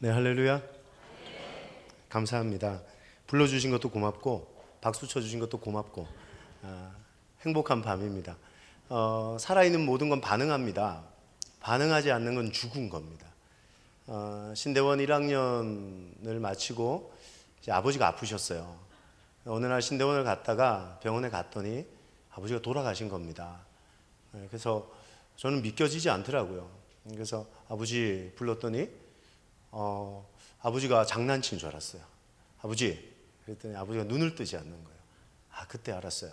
네, 할렐루야. 감사합니다. 불러주신 것도 고맙고 박수 쳐주신 것도 고맙고 행복한 밤입니다. 살아있는 모든 건 반응합니다. 반응하지 않는 건 죽은 겁니다. 신대원 1학년을 마치고 이제 아버지가 아프셨어요. 어느 날 신대원을 갔다가 병원에 갔더니 아버지가 돌아가신 겁니다. 그래서 저는 믿겨지지 않더라고요. 그래서 아버지 불렀더니 아버지가 장난친 줄 알았어요. 아버지, 그랬더니 아버지가 눈을 뜨지 않는 거예요. 그때 알았어요.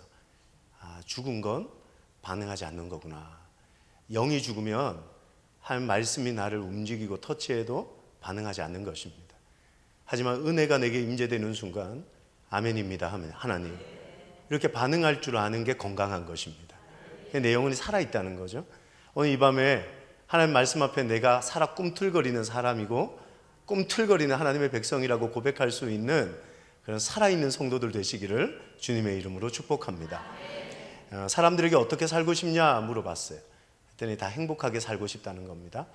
죽은 건 반응하지 않는 거구나. 영이 죽으면 한 말씀이 나를 움직이고 터치해도 반응하지 않는 것입니다. 하지만 은혜가 내게 임재되는 순간 아멘입니다 하면 하나님, 이렇게 반응할 줄 아는 게 건강한 것입니다. 내 영혼이 살아있다는 거죠. 오늘 이 밤에 하나님 말씀 앞에 내가 살아 꿈틀거리는 사람이고 꿈틀거리는 하나님의 백성이라고 고백할 수 있는 그런 살아있는 성도들 되시기를 주님의 이름으로 축복합니다. 사람들에게 어떻게 살고 싶냐 물어봤어요. 그랬더니 다 행복하게 살고 싶다는 겁니다.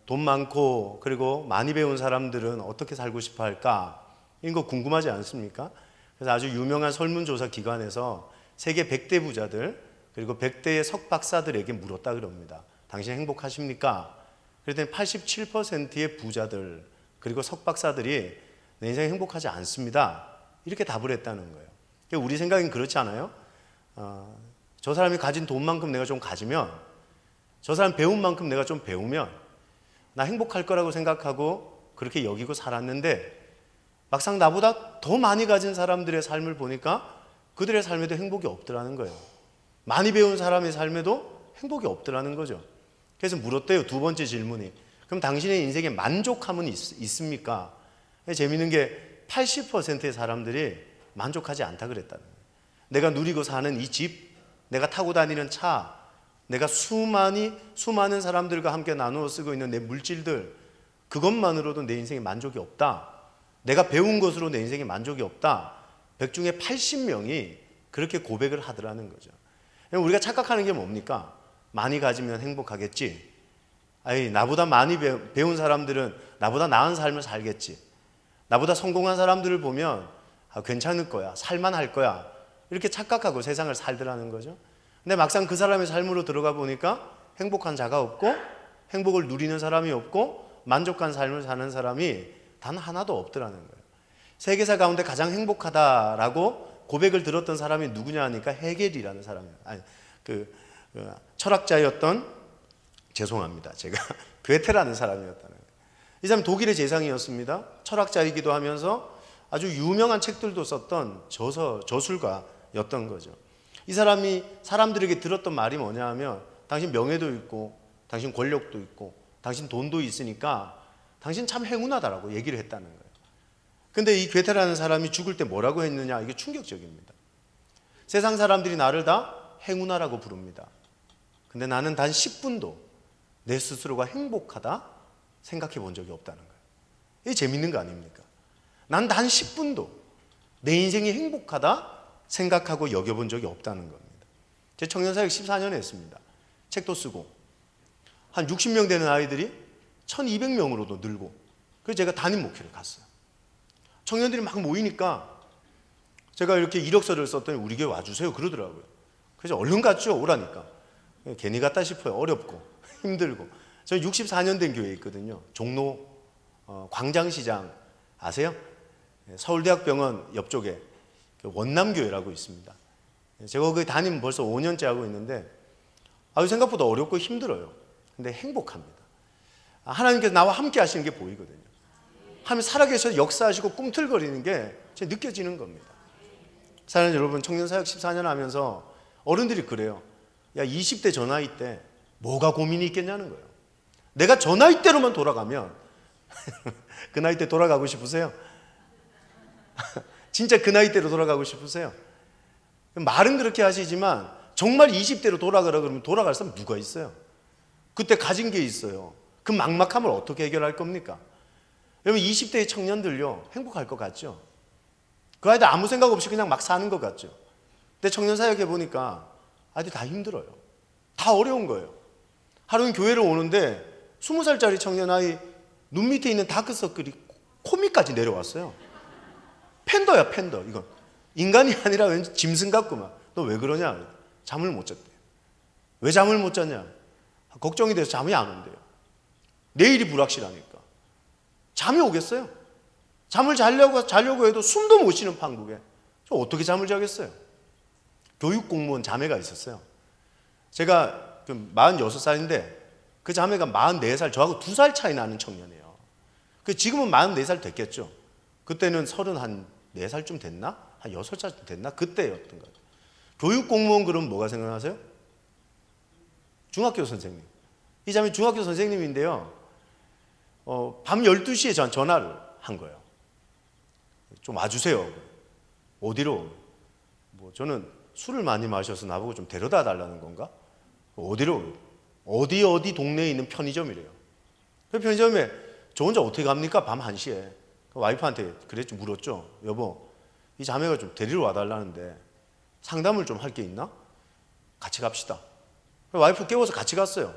돈 많고 그리고 많이 배운 사람들은 어떻게 살고 싶어 할까? 이런 거 궁금하지 않습니까? 그래서 아주 유명한 설문조사 기관에서 세계 100대 부자들 그리고 100대의 석박사들에게 물었다 그럽니다. 당신 행복하십니까? 그랬더니 87%의 부자들 그리고 석박사들이 내 인생이 행복하지 않습니다, 이렇게 답을 했다는 거예요. 우리 생각엔 그렇지 않아요? 저 사람이 가진 돈만큼 내가 좀 가지면, 저 사람 배운 만큼 내가 좀 배우면 나 행복할 거라고 생각하고 그렇게 여기고 살았는데, 막상 나보다 더 많이 가진 사람들의 삶을 보니까 그들의 삶에도 행복이 없더라는 거예요. 많이 배운 사람의 삶에도 행복이 없더라는 거죠. 그래서 물었대요. 두 번째 질문이, 그럼 당신의 인생에 만족함은 있습니까? 재미있는 게 80%의 사람들이 만족하지 않다 그랬다는 거예요. 내가 누리고 사는 이 집, 내가 타고 다니는 차, 내가 수많은 사람들과 함께 나누어 쓰고 있는 내 물질들, 그것만으로도 내 인생에 만족이 없다. 내가 배운 것으로 내 인생에 만족이 없다. 100 중에 80명이 그렇게 고백을 하더라는 거죠. 우리가 착각하는 게 뭡니까? 많이 가지면 행복하겠지. 나보다 많이 배운 사람들은 나보다 나은 삶을 살겠지. 나보다 성공한 사람들을 보면 괜찮을 거야, 살만할 거야, 이렇게 착각하고 세상을 살더라는 거죠. 근데 막상 그 사람의 삶으로 들어가 보니까 행복한 자가 없고 행복을 누리는 사람이 없고 만족한 삶을 사는 사람이 단 하나도 없더라는 거예요. 세계사 가운데 가장 행복하다라고 고백을 들었던 사람이 누구냐 하니까 헤겔이라는 사람이에요. 철학자였던, 죄송합니다, 제가 괴테라는 사람이었다는 거예요. 이 사람은 독일의 재상이었습니다. 철학자이기도 하면서 아주 유명한 책들도 썼던 저술가였던 거죠. 이 사람이 사람들에게 들었던 말이 뭐냐 하면, 당신 명예도 있고 당신 권력도 있고 당신 돈도 있으니까 당신 참 행운하다라고 얘기를 했다는 거예요. 근데 이 괴테라는 사람이 죽을 때 뭐라고 했느냐, 이게 충격적입니다. 세상 사람들이 나를 다 행운아라고 부릅니다. 근데 나는 단 10분도 내 스스로가 행복하다 생각해 본 적이 없다는 거예요. 이게 재밌는 거 아닙니까? 난 단 10분도 내 인생이 행복하다 생각하고 여겨본 적이 없다는 겁니다. 제 청년사역 14년 했습니다. 책도 쓰고 한 60명 되는 아이들이 1200명으로도 늘고, 그래서 제가 담임 목회를 갔어요. 청년들이 막 모이니까 제가 이렇게 이력서를 썼더니 우리 교회 와주세요 그러더라고요. 그래서 얼른 갔죠. 오라니까. 괜히 갔다 싶어요. 어렵고 힘들고. 저 64년 된 교회에 있거든요. 종로 광장시장 아세요? 서울대학병원 옆쪽에 원남교회라고 있습니다. 제가 거기 담임 벌써 5년째 하고 있는데 생각보다 어렵고 힘들어요. 근데 행복합니다. 하나님께서 나와 함께 하시는 게 보이거든요. 하나님 살아계셔서 역사하시고 꿈틀거리는 게 느껴지는 겁니다. 사랑하는 여러분, 청년사역 14년 하면서 어른들이 그래요. 야, 20대 저 나이 때 뭐가 고민이 있겠냐는 거예요. 내가 저 나이 때로만 돌아가면 그 나이 때 돌아가고 싶으세요? 진짜 그 나이 때로 돌아가고 싶으세요? 말은 그렇게 하시지만 정말 20대로 돌아가라 그러면 돌아갈 사람 누가 있어요? 그때 가진 게 있어요. 그 막막함을 어떻게 해결할 겁니까? 여러분, 20대의 청년들요, 행복할 것 같죠? 그 아이들 아무 생각 없이 그냥 막 사는 것 같죠? 근데 청년 사역해 보니까 아이들 다 힘들어요. 다 어려운 거예요. 하루는 교회를 오는데 20살짜리 청년 아이 눈 밑에 있는 다크서클이 코 밑까지 내려왔어요. 팬더야, 팬더. 이건 인간이 아니라 왠지 짐승 같구만. 너 왜 그러냐? 잠을 못 잤대. 왜 잠을 못 잤냐? 걱정이 돼서 잠이 안 온대요. 내일이 불확실하니까. 잠이 오겠어요? 잠을 자려고 해도 숨도 못 쉬는 판국에 저 어떻게 잠을 자겠어요? 교육 공무원 자매가 있었어요. 제가 46살인데 그 자매가 44살, 저하고 2살 차이 나는 청년이에요. 지금은 44살 됐겠죠. 그때는 34살쯤 됐나? 한 6살쯤 됐나? 그때였던 것 같아요. 교육 공무원 그러면 뭐가 생각나세요? 중학교 선생님. 이 자매 중학교 선생님인데요. 밤 12시에 전 전화를 한 거예요. 좀 와주세요. 어디로? 저는 술을 많이 마셔서 나보고 좀 데려다 달라는 건가? 어디로? 어디 동네에 있는 편의점이래요. 그 편의점에 저 혼자 어떻게 갑니까? 밤 1시에. 와이프한테 그랬죠. 물었죠. 여보, 이 자매가 좀 데리러 와달라는데 상담을 좀 할 게 있나? 같이 갑시다. 와이프 깨워서 같이 갔어요.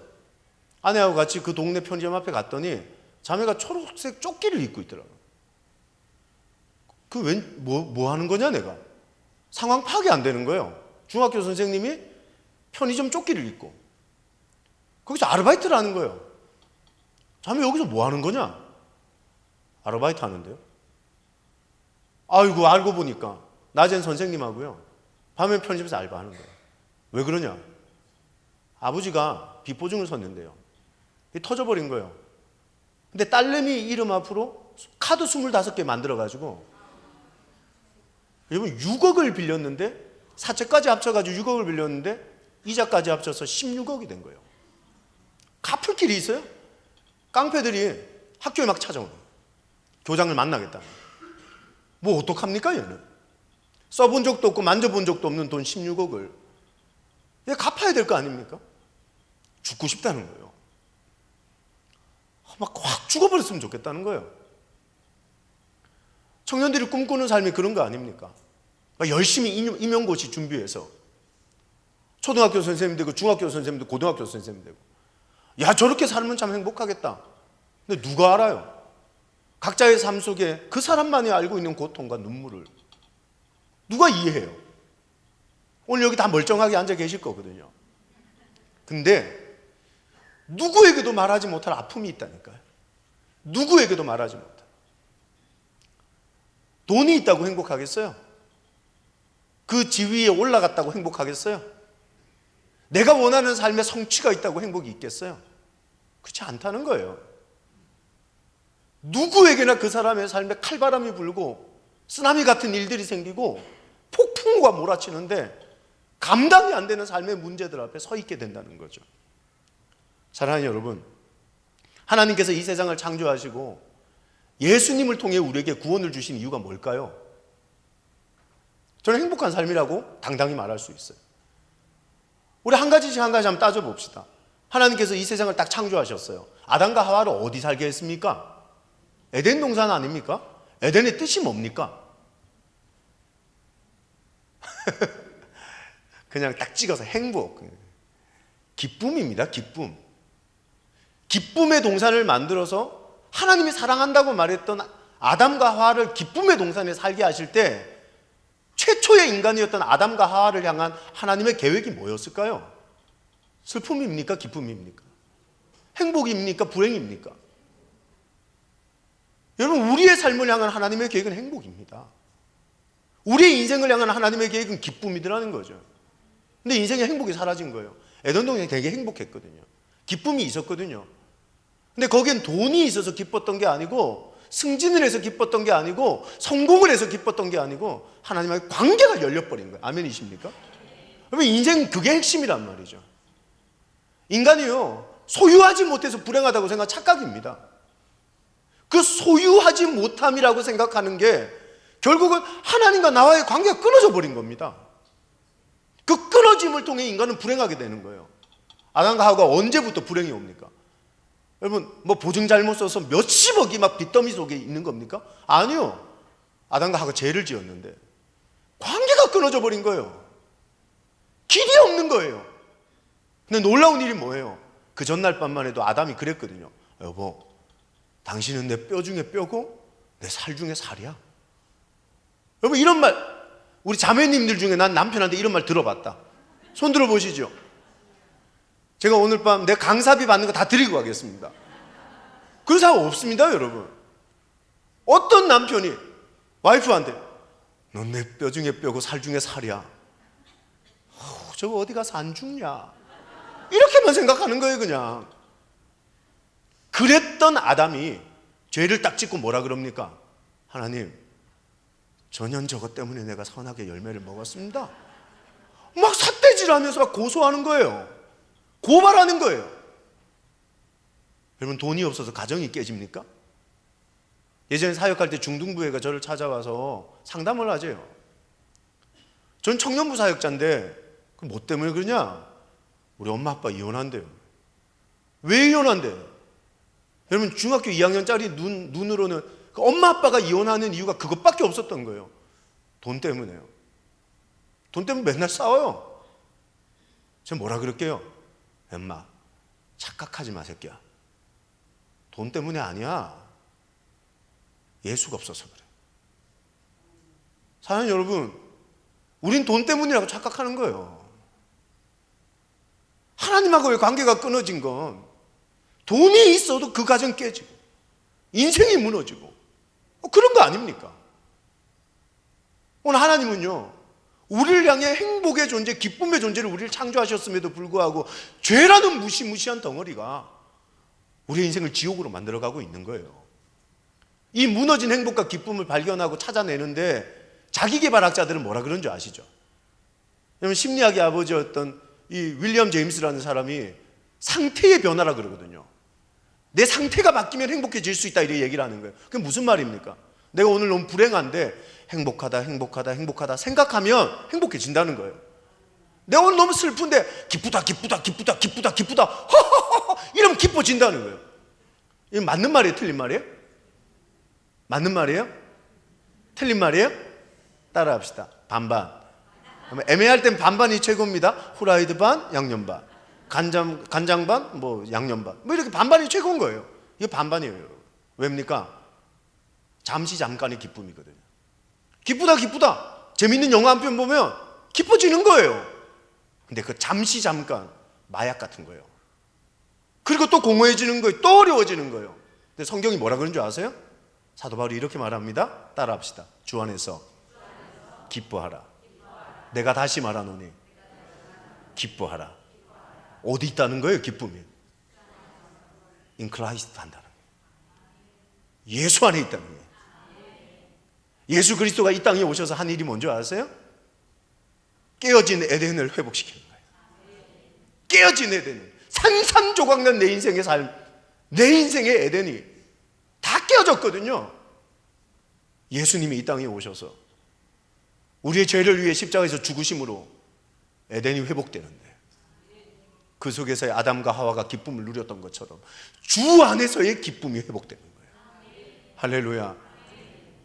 아내하고 같이 그 동네 편의점 앞에 갔더니 자매가 초록색 조끼를 입고 있더라고요. 뭐 하는 거냐 내가? 상황 파악이 안 되는 거예요. 중학교 선생님이 편의점 조끼를 입고 거기서 아르바이트를 하는 거예요. 자매 여기서 뭐 하는 거냐? 아르바이트 하는데요. 아이고 알고 보니까 낮엔 선생님하고요. 밤엔 편의점에서 알바하는 거예요. 왜 그러냐? 아버지가 빚보증을 섰는데요. 터져버린 거예요. 근데 딸내미 이름 앞으로 카드 25개 만들어가지고 여러분 6억을 빌렸는데 사채까지 합쳐가지고 6억을 빌렸는데 이자까지 합쳐서 16억이 된 거예요. 갚을 길이 있어요? 깡패들이 학교에 막 찾아오는 거예요. 교장을 만나겠다. 뭐 어떡합니까 얘는? 써본 적도 없고 만져본 적도 없는 돈 16억을 얘 갚아야 될 거 아닙니까? 죽고 싶다는 거예요. 막 확 죽어버렸으면 좋겠다는 거예요. 청년들이 꿈꾸는 삶이 그런 거 아닙니까? 열심히 임용고시 준비해서 초등학교 선생님 되고 중학교 선생님 되고 고등학교 선생님 되고 야 저렇게 살면 참 행복하겠다. 근데 누가 알아요? 각자의 삶 속에 그 사람만이 알고 있는 고통과 눈물을 누가 이해해요? 오늘 여기 다 멀쩡하게 앉아 계실 거거든요. 근데 누구에게도 말하지 못할 아픔이 있다니까요. 누구에게도 말하지 못할. 돈이 있다고 행복하겠어요? 그 지위에 올라갔다고 행복하겠어요? 내가 원하는 삶의 성취가 있다고 행복이 있겠어요? 그렇지 않다는 거예요. 누구에게나 그 사람의 삶에 칼바람이 불고 쓰나미 같은 일들이 생기고 폭풍우가 몰아치는데 감당이 안 되는 삶의 문제들 앞에 서 있게 된다는 거죠. 사랑하는 여러분, 하나님께서 이 세상을 창조하시고 예수님을 통해 우리에게 구원을 주신 이유가 뭘까요? 저는 행복한 삶이라고 당당히 말할 수 있어요. 우리 한 가지씩 한번 따져봅시다. 하나님께서 이 세상을 딱 창조하셨어요. 아담과 하와를 어디 살게 했습니까? 에덴 동산 아닙니까? 에덴의 뜻이 뭡니까? 그냥 딱 찍어서 행복, 기쁨입니다. 기쁨. 기쁨의 동산을 만들어서 하나님이 사랑한다고 말했던 아담과 하와를 기쁨의 동산에 살게 하실 때 최초의 인간이었던 아담과 하와를 향한 하나님의 계획이 뭐였을까요? 슬픔입니까? 기쁨입니까? 행복입니까? 불행입니까? 여러분, 우리의 삶을 향한 하나님의 계획은 행복입니다. 우리의 인생을 향한 하나님의 계획은 기쁨이더라는 거죠. 근데 인생의 행복이 사라진 거예요. 에덴 동산이 되게 행복했거든요. 기쁨이 있었거든요. 근데 거기엔 돈이 있어서 기뻤던 게 아니고 승진을 해서 기뻤던 게 아니고 성공을 해서 기뻤던 게 아니고 하나님과의 관계가 열려버린 거예요. 아멘이십니까? 여러분, 인생은 그게 핵심이란 말이죠. 인간이요, 소유하지 못해서 불행하다고 생각 착각입니다. 그 소유하지 못함이라고 생각하는 게 결국은 하나님과 나와의 관계가 끊어져 버린 겁니다. 그 끊어짐을 통해 인간은 불행하게 되는 거예요. 아담과 하와가 언제부터 불행이 옵니까? 여러분, 뭐 보증 잘못 써서 몇십억이 막 빚더미 속에 있는 겁니까? 아니요. 아담과 하와가 죄를 지었는데 관계가 끊어져 버린 거예요. 길이 없는 거예요. 근데 놀라운 일이 뭐예요? 그 전날 밤만 해도 아담이 그랬거든요. 여보, 당신은 내 뼈 중에 뼈고 내 살 중에 살이야. 여러분, 이런 말 우리 자매님들 중에 난 남편한테 이런 말 들어봤다. 손 들어 보시죠. 제가 오늘 밤 내 강사비 받는 거 다 드리고 가겠습니다. 그런 사람 없습니다, 여러분. 어떤 남편이 와이프한테 넌 내 뼈 중에 뼈고 살 중에 살이야. 저거 어디 가서 안 죽냐, 이렇게만 생각하는 거예요. 그냥 그랬던 아담이 죄를 딱 짓고 뭐라 그럽니까? 하나님, 전혀 저것 때문에 내가 선하게 열매를 먹었습니다. 막 삿대질하면서 막 고소하는 거예요. 고발하는 거예요. 여러분, 돈이 없어서 가정이 깨집니까? 예전에 사역할 때 중등부회가 저를 찾아와서 상담을 하재요. 전 청년부 사역자인데 뭐 때문에 그러냐? 우리 엄마 아빠 이혼한대요. 왜 이혼한대? 여러분, 중학교 2학년짜리 눈으로는 그 엄마 아빠가 이혼하는 이유가 그것밖에 없었던 거예요. 돈 때문에요. 돈 때문에 맨날 싸워요. 제가 뭐라 그럴게요? 엄마, 착각하지 마, 새끼야. 돈 때문에 아니야. 예수가 없어서 그래. 사랑하는 여러분, 우린 돈 때문이라고 착각하는 거예요. 하나님하고의 관계가 끊어진 건 돈이 있어도 그 가정 깨지고 인생이 무너지고 그런 거 아닙니까? 오늘 하나님은요, 우리를 향해 행복의 존재, 기쁨의 존재를 우리를 창조하셨음에도 불구하고 죄라는 무시무시한 덩어리가 우리의 인생을 지옥으로 만들어가고 있는 거예요. 이 무너진 행복과 기쁨을 발견하고 찾아내는데 자기계발학자들은 뭐라 그런 줄 아시죠? 여러분, 심리학의 아버지였던 이 윌리엄 제임스라는 사람이 상태의 변화라 그러거든요. 내 상태가 바뀌면 행복해질 수 있다, 이렇게 얘기를 하는 거예요. 그게 무슨 말입니까? 내가 오늘 너무 불행한데 행복하다 행복하다 행복하다 생각하면 행복해진다는 거예요. 내가 오늘 너무 슬픈데 기쁘다 기쁘다 기쁘다 기쁘다 기쁘다 허허허 이러면 기뻐진다는 거예요. 이거 맞는 말이에요, 틀린 말이에요? 맞는 말이에요? 틀린 말이에요? 따라합시다. 반반. 애매할 땐 반반이 최고입니다. 후라이드 반, 양념 반, 간장 반, 뭐 양념 반, 뭐 이렇게 반반이 최고인 거예요. 이게 반반이에요. 왜입니까? 잠시 잠깐의 기쁨이거든요. 기쁘다 기쁘다 재밌는 영화 한 편 보면 기뻐지는 거예요. 근데 그 잠시 잠깐 마약 같은 거예요. 그리고 또 공허해지는 거예요. 또 어려워지는 거예요. 근데 성경이 뭐라 그런 줄 아세요? 사도 바울이 이렇게 말합니다. 따라합시다. 주 안에서 기뻐하라. 내가 다시 말하노니 기뻐하라. 어디 있다는 거예요, 기쁨이? In Christ 한다는 거예요. 예수 안에 있다는 거예요. 예수 그리스도가 이 땅에 오셔서 한 일이 뭔지 아세요? 깨어진 에덴을 회복시키는 거예요. 깨어진 에덴, 산산조각난 내 인생의 삶, 내 인생의 에덴이 다 깨어졌거든요. 예수님이 이 땅에 오셔서 우리의 죄를 위해 십자가에서 죽으심으로 에덴이 회복되는데, 그 속에서의 아담과 하와가 기쁨을 누렸던 것처럼 주 안에서의 기쁨이 회복되는 거예요. 할렐루야.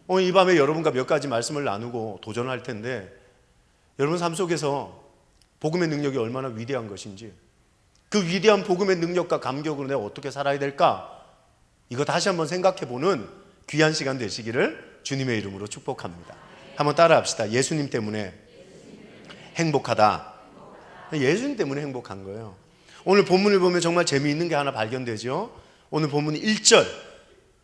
오늘 이 밤에 여러분과 몇 가지 말씀을 나누고 도전할 텐데, 여러분 삶 속에서 복음의 능력이 얼마나 위대한 것인지, 그 위대한 복음의 능력과 감격으로 내가 어떻게 살아야 될까, 이거 다시 한번 생각해보는 귀한 시간 되시기를 주님의 이름으로 축복합니다. 한번 따라합시다. 예수님 때문에 행복하다. 예수님 때문에 행복한 거예요. 오늘 본문을 보면 정말 재미있는 게 하나 발견되죠. 오늘 본문 1절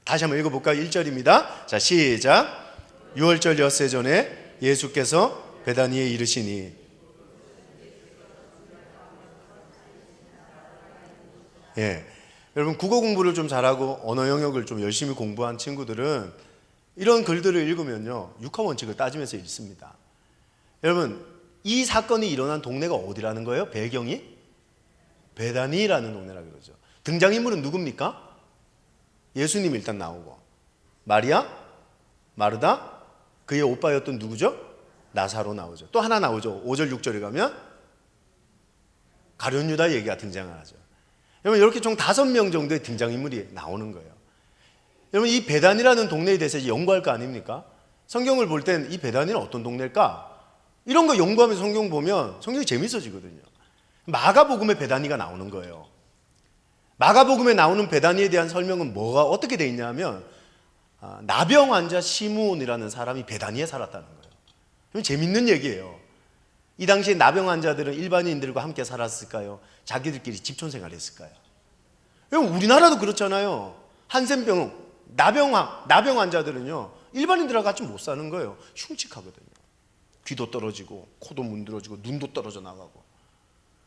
다시 한번 읽어볼까요? 1절입니다. 자, 시작. 유월절 엿새 전에 예수께서 베다니에 이르시니. 예, 여러분 국어 공부를 좀 잘하고 언어 영역을 좀 열심히 공부한 친구들은 이런 글들을 읽으면요, 육하 원칙을 따지면서 읽습니다. 여러분, 이 사건이 일어난 동네가 어디라는 거예요? 배경이 베다니라는 동네라 그러죠. 등장인물은 누굽니까? 예수님이 일단 나오고, 마리아, 마르다, 그의 오빠였던 누구죠? 나사로 나오죠. 또 하나 나오죠. 5절 6절에 가면 가룟 유다 얘기가 등장을 하죠. 여러분, 이렇게 총 5명 정도의 등장인물이 나오는 거예요. 여러분, 이 베단이라는 동네에 대해서 연구할 거 아닙니까? 성경을 볼 땐 이 베단이는 어떤 동네일까? 이런 거 연구하면서 성경 보면 성경이 재밌어지거든요. 마가복음에 베다니가 나오는 거예요. 마가복음에 나오는 베다니에 대한 설명은 뭐가 어떻게 돼 있냐면 나병 환자 시므온이라는 사람이 베다니에 살았다는 거예요. 그럼 재밌는 얘기예요. 이 당시에 나병 환자들은 일반인들과 함께 살았을까요? 자기들끼리 집촌생활 했을까요? 우리나라도 그렇잖아요. 한센병, 나병 환자들은요 일반인들하고 같이 못 사는 거예요. 흉측하거든요. 귀도 떨어지고 코도 문드러지고 눈도 떨어져 나가고.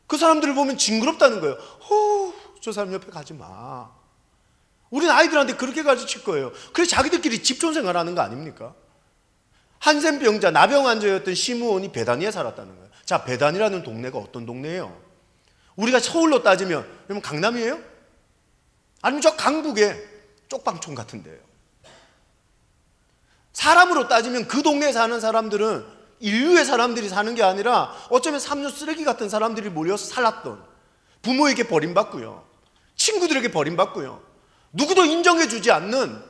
그 사람들을 보면 징그럽다는 거예요. 저 사람 옆에 가지 마. 우리는 아이들한테 그렇게 가르칠 거예요. 그래서 자기들끼리 집촌생활 하는 거 아닙니까? 한센병자, 나병 환자였던 시므온이 베다니에 살았다는 거예요. 자, 베다니라는 동네가 어떤 동네예요? 우리가 서울로 따지면 그러면 강남이에요? 아니면 저 강북에 쪽방촌 같은 데예요. 사람으로 따지면 그 동네에 사는 사람들은 인류의 사람들이 사는 게 아니라 어쩌면 삼류 쓰레기 같은 사람들이 몰려서 살았던, 부모에게 버림받고요, 친구들에게 버림받고요, 누구도 인정해주지 않는,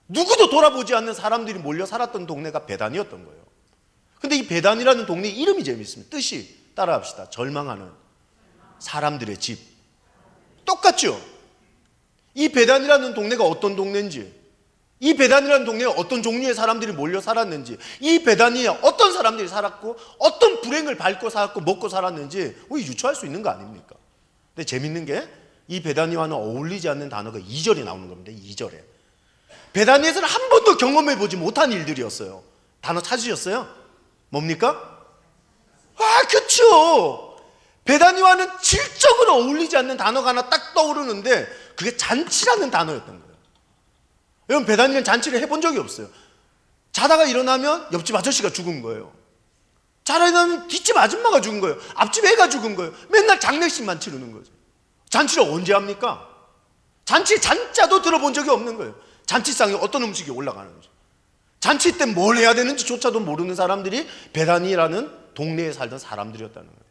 누구도 돌아보지 않는 사람들이 몰려 살았던 동네가 베단이었던 거예요. 근데 이 베단이라는 동네 이름이 재밌습니다. 뜻이 따라합시다. 절망하는 사람들의 집. 똑같죠? 이 베단이라는 동네가 어떤 동네인지, 이 베단이라는 동네에 어떤 종류의 사람들이 몰려 살았는지, 이 베단이에 어떤 사람들이 살았고 어떤 불행을 밟고 살았고 먹고 살았는지 우리 유추할 수 있는 거 아닙니까? 근데 재밌는 게 이 베다니와는 어울리지 않는 단어가 2절에 나오는 겁니다. 2절에. 베다니에서는 한 번도 경험해 보지 못한 일들이었어요. 단어 찾으셨어요? 뭡니까? 그쵸. 베다니와는 질적으로 어울리지 않는 단어가 하나 딱 떠오르는데 그게 잔치라는 단어였던 거예요. 여러분, 베다니는 잔치를 해본 적이 없어요. 자다가 일어나면 옆집 아저씨가 죽은 거예요. 자다가 일어나면 뒷집 아줌마가 죽은 거예요. 앞집 애가 죽은 거예요. 맨날 장례식만 치르는 거죠. 잔치를 언제 합니까? 잔치 잔자도 들어본 적이 없는 거예요. 잔치상에 어떤 음식이 올라가는지, 잔치 때 뭘 해야 되는지조차도 모르는 사람들이 베다니라는 동네에 살던 사람들이었다는 거예요.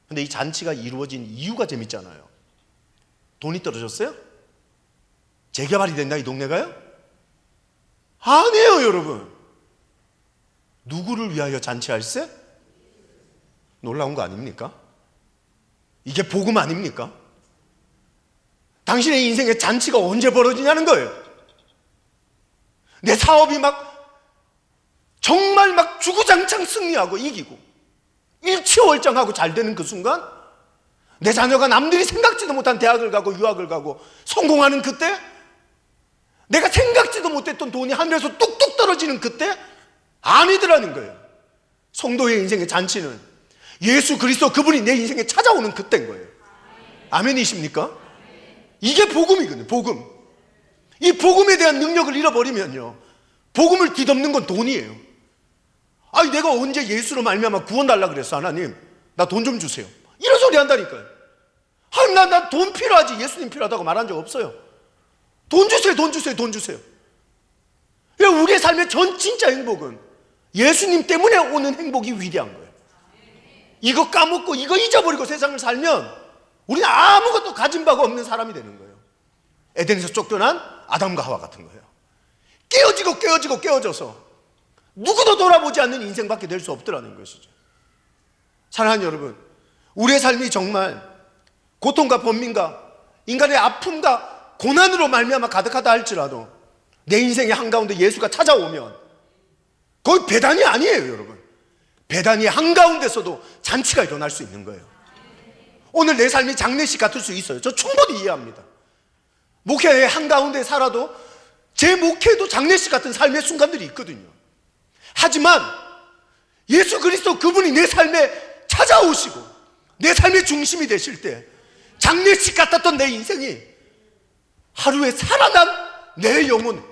근데 이 잔치가 이루어진 이유가 재밌잖아요. 돈이 떨어졌어요? 재개발이 됐나 이 동네가요? 아니에요, 여러분. 누구를 위하여 잔치할세? 놀라운 거 아닙니까? 이게 복음 아닙니까? 당신의 인생에 잔치가 언제 벌어지냐는 거예요. 내 사업이 정말 주구장창 승리하고 이기고 일취월장하고 잘 되는 그 순간, 내 자녀가 남들이 생각지도 못한 대학을 가고 유학을 가고 성공하는 그때, 내가 생각지도 못했던 돈이 하늘에서 뚝뚝 떨어지는 그때 아니더라는 거예요. 성도의 인생의 잔치는 예수 그리스도 그분이 내 인생에 찾아오는 그때인 거예요. 아멘이십니까? 이게 복음이거든요. 복음. 이 복음에 대한 능력을 잃어버리면요, 복음을 뒤덮는 건 돈이에요. 내가 언제 예수로 말미암아 구원 달라 그랬어? 하나님, 나 돈 좀 주세요. 이런 소리 한다니까요. 나 돈 필요하지 예수님 필요하다고 말한 적 없어요. 돈 주세요, 돈 주세요, 돈 주세요. 우리의 삶의 진짜 행복은 예수님 때문에 오는 행복이 위대한 거예요. 이거 까먹고 이거 잊어버리고 세상을 살면 우리는 아무것도 가진 바가 없는 사람이 되는 거예요. 에덴에서 쫓겨난 아담과 하와 같은 거예요. 깨어져서 누구도 돌아보지 않는 인생밖에 될 수 없더라는 것이죠. 사랑하는 여러분, 우리의 삶이 정말 고통과 번민과 인간의 아픔과 고난으로 말미암아 가득하다 할지라도 내 인생의 한가운데 예수가 찾아오면 거의 베단이 아니에요, 여러분. 베단이 한가운데서도 잔치가 일어날 수 있는 거예요. 오늘 내 삶이 장례식 같을 수 있어요. 저 충분히 이해합니다. 목회의 한가운데 살아도 제 목회도 장례식 같은 삶의 순간들이 있거든요. 하지만 예수 그리스도 그분이 내 삶에 찾아오시고 내 삶의 중심이 되실 때 장례식 같았던 내 인생이 하루에 살아난 내 영혼,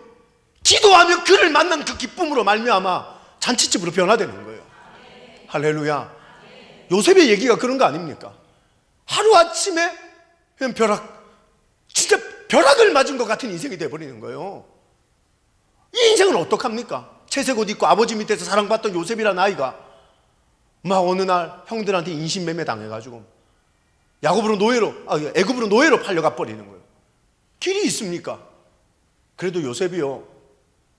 기도하며 그를 만난 그 기쁨으로 말미암아 잔치집으로 변화되는 거예요. 할렐루야. 요셉의 얘기가 그런 거 아닙니까? 하루아침에 그냥 진짜 벼락을 맞은 것 같은 인생이 돼버리는 거예요. 이 인생은 어떡합니까? 채색 옷 입고 아버지 밑에서 사랑받던 요셉이라는 아이가 어느 날 형들한테 인신매매 당해가지고 애굽으로 노예로 팔려가 버리는 거예요. 길이 있습니까? 그래도 요셉이요,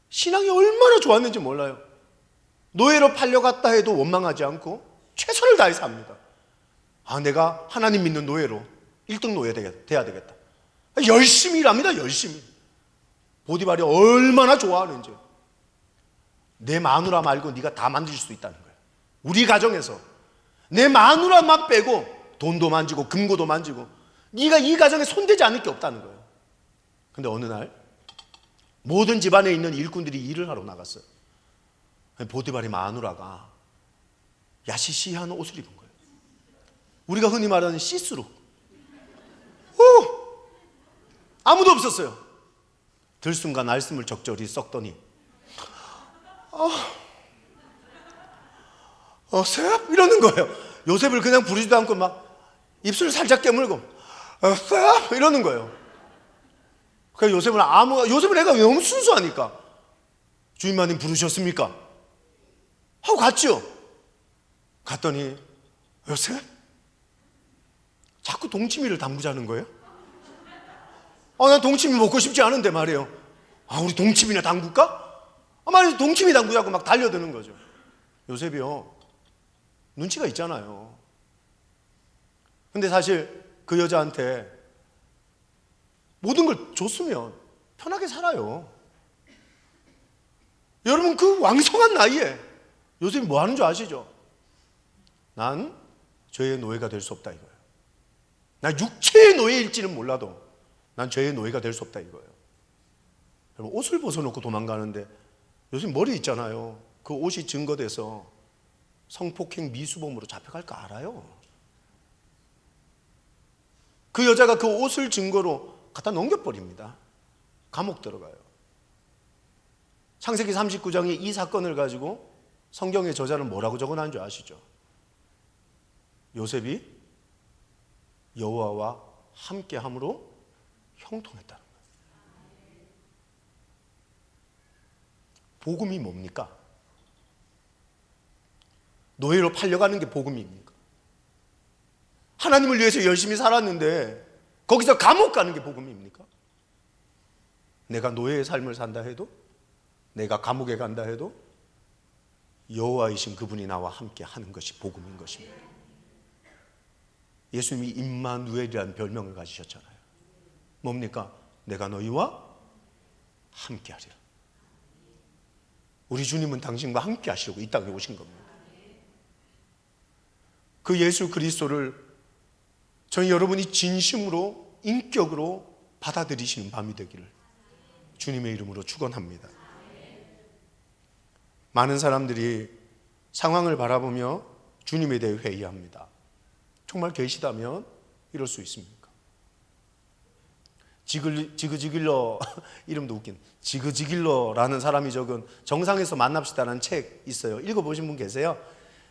신앙이 얼마나 좋았는지 몰라요. 노예로 팔려갔다 해도 원망하지 않고 최선을 다해서 합니다. 내가 하나님 믿는 노예로 1등 노예 돼야 되겠다. 열심히 일합니다. 열심히. 보디발이 얼마나 좋아하는지. 내 마누라 말고 네가 다 만들 수 있다는 거예요. 우리 가정에서 내 마누라만 빼고 돈도 만지고 금고도 만지고 네가 이 가정에 손대지 않을 게 없다는 거예요. 근데 어느 날 모든 집안에 있는 일꾼들이 일을 하러 나갔어요. 보디발의 마누라가 야시시한 옷을 입은 거예요. 우리가 흔히 말하는 시스루. 아무도 없었어요. 들숨과 날숨을 적절히 썩더니 셉? 이러는 거예요. 요셉을 그냥 부르지도 않고 막 입술을 살짝 깨물고 셉? 이러는 거예요. 그래서 요셉은 애가 너무 순수하니까 주인마님 부르셨습니까? 하고 갔죠. 갔더니 요셉? 자꾸 동치미를 담그자는 거예요. 난 동치미 먹고 싶지 않은데 말이에요. 우리 동치미나 담글까? 말해서 동치미 담그자고 막 달려드는 거죠. 요셉이요, 눈치가 있잖아요. 근데 사실 그 여자한테 모든 걸 줬으면 편하게 살아요. 여러분, 그 왕성한 나이에 요셉이 뭐 하는 줄 아시죠? 난 죄의 노예가 될 수 없다 이거예요. 나 육체의 노예일지는 몰라도 난 죄의 노예가 될 수 없다 이거예요. 여러분, 옷을 벗어놓고 도망가는데 요즘 머리 있잖아요. 그 옷이 증거돼서 성폭행 미수범으로 잡혀갈 거 알아요. 그 여자가 그 옷을 증거로 갖다 넘겨버립니다. 감옥 들어가요. 창세기 39장에 이 사건을 가지고 성경의 저자는 뭐라고 적어놨는 줄 아시죠? 요셉이 여호와와 함께함으로 형통했다는 거예요. 복음이 뭡니까? 노예로 팔려가는 게 복음입니까? 하나님을 위해서 열심히 살았는데 거기서 감옥 가는 게 복음입니까? 내가 노예의 삶을 산다 해도, 내가 감옥에 간다 해도 여호와이신 그분이 나와 함께 하는 것이 복음인 것입니다. 예수님이 임마누엘이라는 별명을 가지셨잖아요. 뭡니까? 내가 너희와 함께 하리라. 우리 주님은 당신과 함께 하시려고 이 땅에 오신 겁니다. 그 예수 그리스도를 저희 여러분이 진심으로 인격으로 받아들이시는 밤이 되기를 주님의 이름으로 축원합니다. 많은 사람들이 상황을 바라보며 주님에 대해 회의합니다. 정말 계시다면 이럴 수 있습니까? 지그지길러 이름도 웃긴 지그지길러라는 사람이 적은 정상에서 만납시다라는 책 있어요. 읽어보신 분 계세요?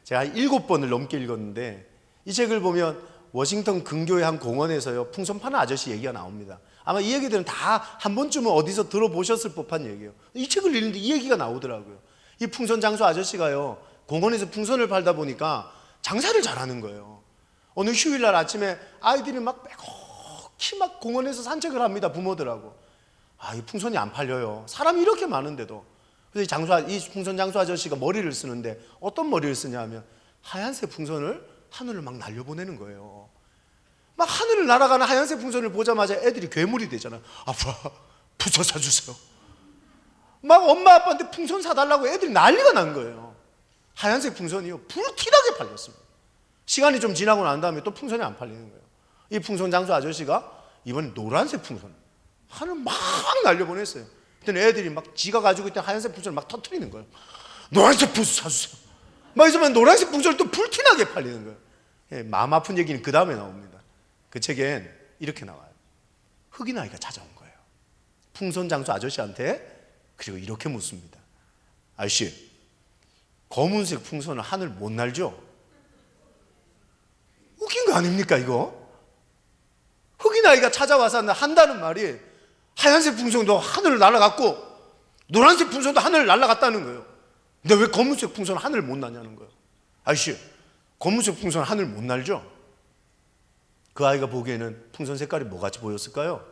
제가 7번을 넘게 읽었는데 이 책을 보면 워싱턴 근교의 한 공원에서요, 풍선 파는 아저씨 얘기가 나옵니다. 아마 이 얘기들은 다 한 번쯤은 어디서 들어보셨을 법한 얘기예요. 이 책을 읽는데 이 얘기가 나오더라고요. 이 풍선 장수 아저씨가요, 공원에서 풍선을 팔다 보니까 장사를 잘하는 거예요. 어느 휴일날 아침에 아이들이 막 빼곡히 막 공원에서 산책을 합니다. 부모들하고. 이 풍선이 안 팔려요. 사람이 이렇게 많은데도. 그래서 이 풍선 장수 아저씨가 머리를 쓰는데 어떤 머리를 쓰냐 하면 하얀색 풍선을 하늘을 막 날려보내는 거예요. 막 하늘을 날아가는 하얀색 풍선을 보자마자 애들이 괴물이 되잖아요. 아빠, 풍선 사주세요. 막 엄마 아빠한테 풍선 사달라고 애들이 난리가 난 거예요. 하얀색 풍선이요, 불티나게 팔렸습니다. 시간이 좀 지나고 난 다음에 또 풍선이 안 팔리는 거예요. 이 풍선 장수 아저씨가 이번에 노란색 풍선 하늘 막 날려보냈어요. 그때 애들이 막 지가 가지고 있던 하얀색 풍선을 막 터뜨리는 거예요. 노란색 풍선 사주세요. 막 있으면 노란색 풍선이 또 불티나게 팔리는 거예요. 예, 마음 아픈 얘기는 그 다음에 나옵니다. 그 책엔 이렇게 나와요. 흑인 아이가 찾아온 거예요. 풍선 장수 아저씨한테. 그리고 이렇게 묻습니다. 아저씨, 검은색 풍선을 하늘 못 날죠? 웃긴 거 아닙니까 이거? 흑인 아이가 찾아와서 한다는 말이 하얀색 풍선도 하늘을 날아갔고 노란색 풍선도 하늘을 날아갔다는 거예요. 근데 왜 검은색 풍선은 하늘을 못 나냐는 거예요. 아저씨, 검은색 풍선은 하늘을 못 날죠? 그 아이가 보기에는 풍선 색깔이 뭐같이 보였을까요?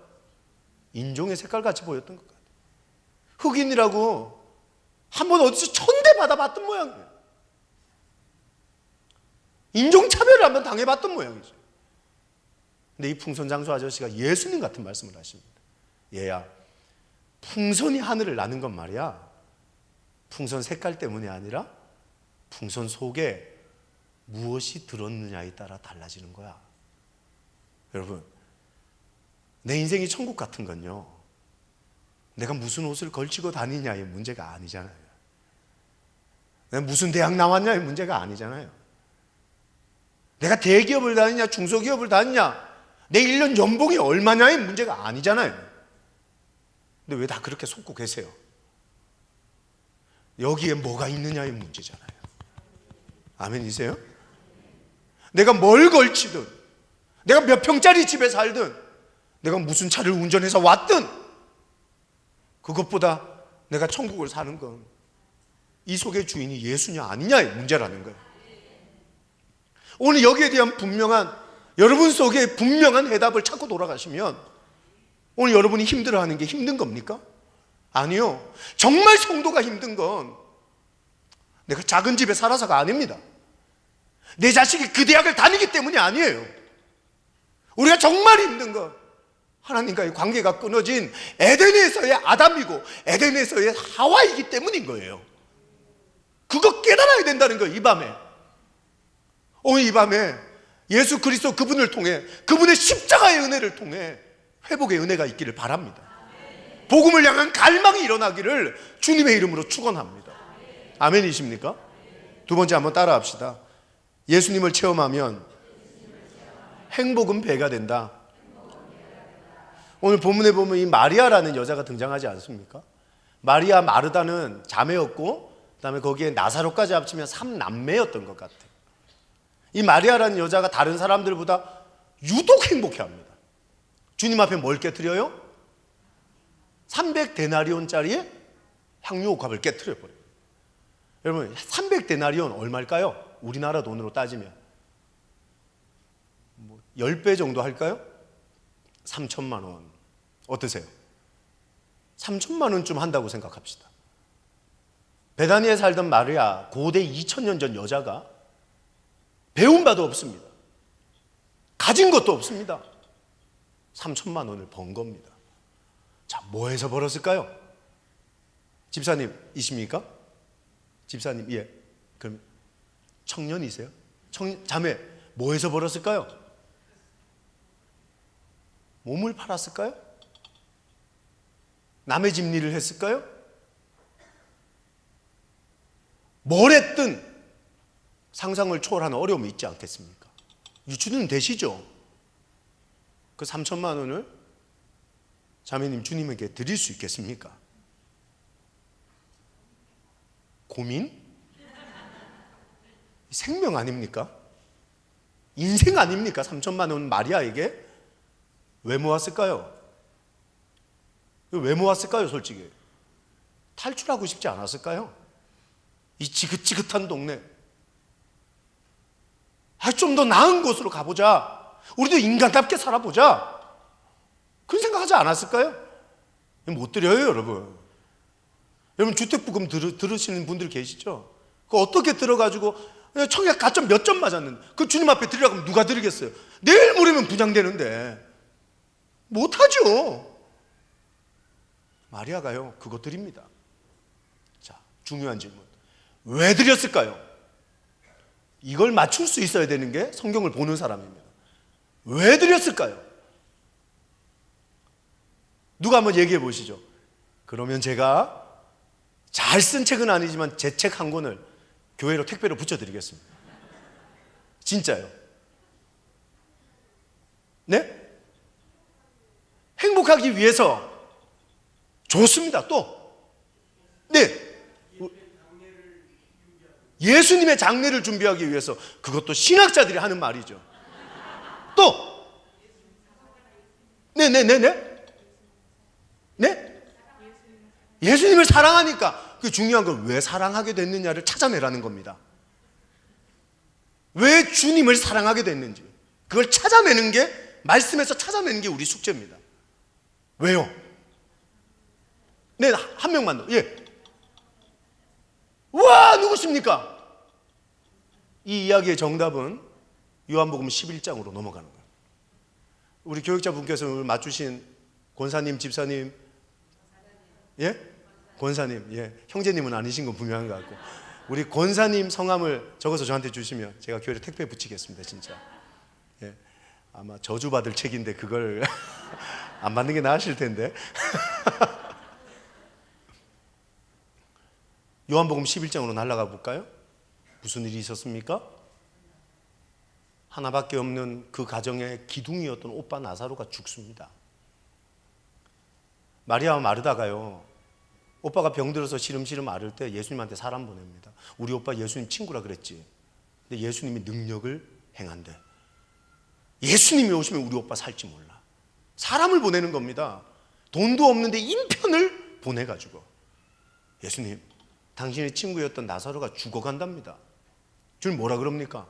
인종의 색깔 같이 보였던 것 같아요. 흑인이라고 한번 어디서 천대받아 봤던 모양이에요. 인종차별을 한번 당해봤던 모양이죠. 근데 이 풍선장수 아저씨가 예수님 같은 말씀을 하십니다. 얘야, 풍선이 하늘을 나는 건 말이야, 풍선 색깔 때문이 아니라 풍선 속에 무엇이 들었느냐에 따라 달라지는 거야. 여러분, 내 인생이 천국 같은 건요, 내가 무슨 옷을 걸치고 다니냐의 문제가 아니잖아요. 내가 무슨 대학 나왔냐의 문제가 아니잖아요. 내가 대기업을 다니냐 중소기업을 다니냐 내 1년 연봉이 얼마냐의 문제가 아니잖아요. 근데 왜 다 그렇게 속고 계세요? 여기에 뭐가 있느냐의 문제잖아요. 아멘이세요? 내가 뭘 걸치든, 내가 몇 평짜리 집에 살든, 내가 무슨 차를 운전해서 왔든, 그것보다 내가 천국을 사는 건 이 속의 주인이 예수냐 아니냐의 문제라는 거예요. 오늘 여기에 대한 분명한, 여러분 속에 분명한 해답을 찾고 돌아가시면 오늘 여러분이 힘들어하는 게 힘든 겁니까? 아니요. 정말 성도가 힘든 건 내가 작은 집에 살아서가 아닙니다. 내 자식이 그 대학을 다니기 때문이 아니에요. 우리가 정말 힘든 건 하나님과의 관계가 끊어진 에덴에서의 아담이고 에덴에서의 하와이기 때문인 거예요. 그거 깨달아야 된다는 거예요. 이 밤에, 오늘 이 밤에 예수 그리스도 그분을 통해, 그분의 십자가의 은혜를 통해 회복의 은혜가 있기를 바랍니다. 복음을 향한 갈망이 일어나기를 주님의 이름으로 축원합니다. 아멘이십니까? 두 번째 한번 따라합시다. 예수님을 체험하면 행복은 배가 된다. 오늘 본문에 보면 이 마리아라는 여자가 등장하지 않습니까? 마리아 마르다는 자매였고, 그 다음에 거기에 나사로까지 합치면 3남매였던 것 같아요. 이 마리아라는 여자가 다른 사람들보다 유독 행복해합니다. 주님 앞에 뭘 깨트려요? 300데나리온짜리의 향유옥합을 깨트려버려요. 여러분, 300데나리온 얼마일까요? 우리나라 돈으로 따지면 10배 정도 할까요? 3천만 원. 어떠세요? 3천만 원쯤 한다고 생각합시다. 베다니에 살던 마리아, 고대 2000년 전 여자가 배운 바도 없습니다. 가진 것도 없습니다. 3천만 원을 번 겁니다. 자, 뭐 해서 벌었을까요? 집사님이십니까? 집사님, 예. 그럼 청년이세요? 자매, 뭐 해서 벌었을까요? 몸을 팔았을까요? 남의 집 일을 했을까요? 뭘 했든 상상을 초월하는 어려움이 있지 않겠습니까? 유추는 되시죠? 그 3천만 원을 자매님 주님에게 드릴 수 있겠습니까? 고민? 생명 아닙니까? 인생 아닙니까? 3천만 원 마리아에게 왜 모았을까요? 왜 모았을까요? 솔직히 탈출하고 싶지 않았을까요? 이 지긋지긋한 동네, 좀 더 나은 곳으로 가보자, 우리도 인간답게 살아보자, 그런 생각하지 않았을까요? 못 드려요. 여러분 주택부금 들으시는 분들 계시죠? 그거 어떻게 들어가지고 청약 가점 몇 점 맞았는데 그 주님 앞에 드리라고 하면 누가 드리겠어요? 내일 모레면 분양되는데 못하죠. 마리아가요 그거 드립니다. 자, 중요한 질문, 왜 드렸을까요? 이걸 맞출 수 있어야 되는 게 성경을 보는 사람입니다. 왜 드렸을까요? 누가 한번 얘기해 보시죠. 그러면 제가 잘 쓴 책은 아니지만 제 책 한 권을 교회로 택배로 붙여드리겠습니다. 진짜요. 네? 행복하기 위해서. 좋습니다. 또, 네, 예수님의 장례를 준비하기 위해서. 그것도 신학자들이 하는 말이죠. 또, 네네네네, 네? 예수님을 사랑하니까. 그 중요한 건 왜 사랑하게 됐느냐를 찾아내라는 겁니다. 왜 주님을 사랑하게 됐는지 그걸 찾아내는 게, 말씀에서 찾아내는 게 우리 숙제입니다. 왜요? 네, 한 명만 더. 예. 우와, 누구십니까? 이 이야기의 정답은 요한복음 11장으로 넘어가는 거예요. 우리 교육자분께서 오늘 맞추신 권사님, 집사님, 예? 권사님, 예. 형제님은 아니신 건 분명한 것 같고, 우리 권사님 성함을 적어서 저한테 주시면 제가 교회에 택배 붙이겠습니다, 진짜. 예. 아마 저주받을 책인데 그걸 안 받는 게 나으실 텐데. 요한복음 11장으로 날아가 볼까요? 무슨 일이 있었습니까? 하나밖에 없는 그 가정의 기둥이었던 오빠 나사로가 죽습니다. 마리아와 마르다가요, 오빠가 병들어서 시름시름 앓을 때 예수님한테 사람 보냅니다. 우리 오빠 예수님 친구라 그랬지. 근데 예수님이 능력을 행한대. 예수님이 오시면 우리 오빠 살지 몰라. 사람을 보내는 겁니다. 돈도 없는데 인편을 보내가지고, 예수님, 당신의 친구였던 나사로가 죽어간답니다. 주님 뭐라 그럽니까?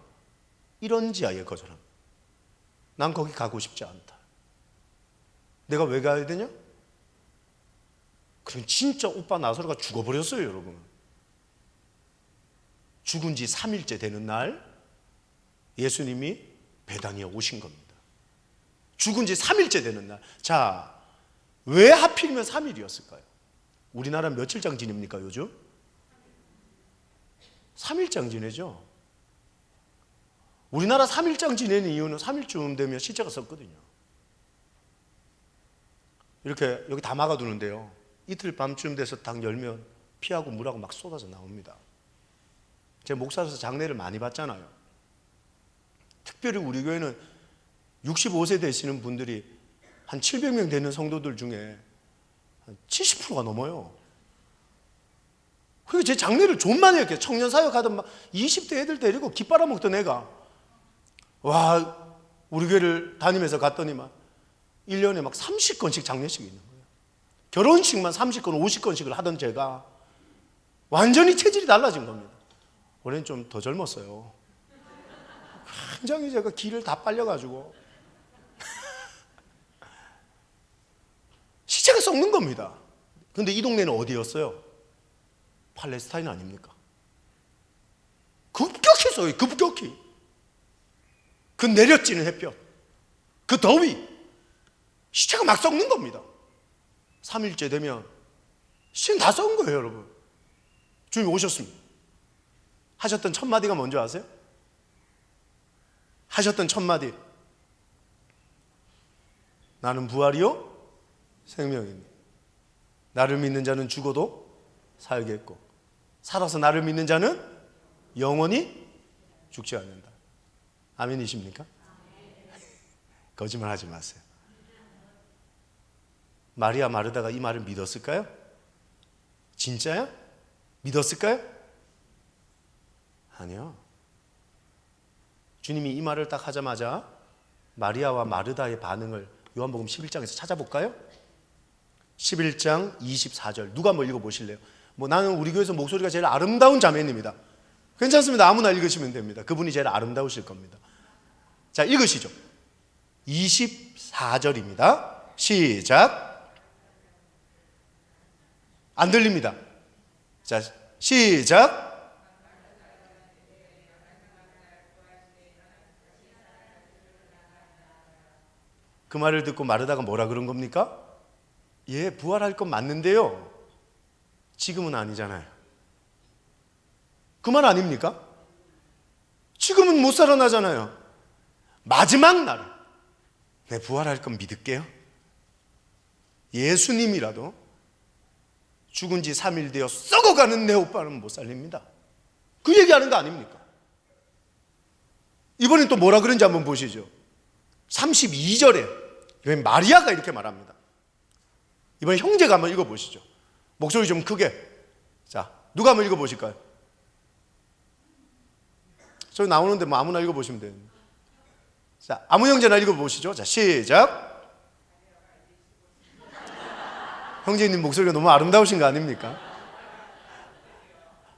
이런지아의 거절함. 난 거기 가고 싶지 않다. 내가 왜 가야 되냐? 그럼 진짜 오빠 나사로가 죽어버렸어요, 여러분. 죽은 지 3일째 되는 날 예수님이 베다니에 오신 겁니다. 죽은 지 3일째 되는 날. 자, 왜 하필이면 3일이었을까요? 우리나라 며칠장 지냅니까, 요즘? 3일장 지내죠. 우리나라 3일장 지내는 이유는 3일쯤 되면 시체가 썩거든요. 이렇게 여기 다 막아두는데요, 이틀 밤쯤 돼서 딱 열면 피하고 물하고 막 쏟아져 나옵니다. 제가 목사로서 장례를 많이 봤잖아요. 특별히 우리 교회는 65세 되시는 분들이 한 700명 되는 성도들 중에 한 70%가 넘어요. 그리고 제 장례를 좀 많이 했겠어요. 청년 사역하던 막 20대 애들 데리고 깃 빨아먹던 애가, 와, 우리 교회를 다니면서 갔더니만 1년에 막 30건씩 장례식이 있는 거예요. 결혼식만 30건, 50건씩을 하던 제가 완전히 체질이 달라진 겁니다. 올해는 좀 더 젊었어요. 굉장히 제가 기를 다 빨려가지고 시체가 썩는 겁니다. 그런데 이 동네는 어디였어요? 팔레스타인 아닙니까? 급격히 썩어요. 급격히. 그 내려지는 햇볕, 그 더위, 시체가 막 썩는 겁니다. 3일째 되면 시체는 다 썩은 거예요, 여러분. 주님 오셨습니다. 하셨던 첫 마디가 뭔지 아세요? 하셨던 첫 마디, 나는 부활이요 생명이니 나를 믿는 자는 죽어도 살겠고 살아서 나를 믿는 자는 영원히 죽지 않는다. 아멘이십니까? 거짓말 하지 마세요. 마리아 마르다가 이 말을 믿었을까요? 진짜야? 믿었을까요? 아니요. 주님이 이 말을 딱 하자마자 마리아와 마르다의 반응을 요한복음 11장에서 찾아볼까요? 11장 24절 누가 한번 읽어보실래요? 나는 우리 교회에서 목소리가 제일 아름다운 자매입니다. 괜찮습니다. 아무나 읽으시면 됩니다. 그분이 제일 아름다우실 겁니다. 자, 읽으시죠. 24절입니다. 시작. 안 들립니다. 자, 시작. 그 말을 듣고 마르다가 뭐라 그런 겁니까? 예, 부활할 건 맞는데요, 지금은 아니잖아요. 그 말 아닙니까? 지금은 못 살아나잖아요. 마지막 날, 네, 부활할 건 믿을게요. 예수님이라도 죽은 지 3일 되어 썩어가는 내 오빠는 못 살립니다. 그 얘기하는 거 아닙니까? 이번엔 또 뭐라 그런지 한번 보시죠. 32절에 마리아가 이렇게 말합니다. 이번에 형제가 한번 읽어보시죠. 목소리 좀 크게. 자, 누가 한번 읽어보실까요? 저기 나오는데 뭐 아무나 읽어보시면 돼요. 자, 아무 형제나 읽어보시죠. 자, 시작. 형제님 목소리가 너무 아름다우신 거 아닙니까?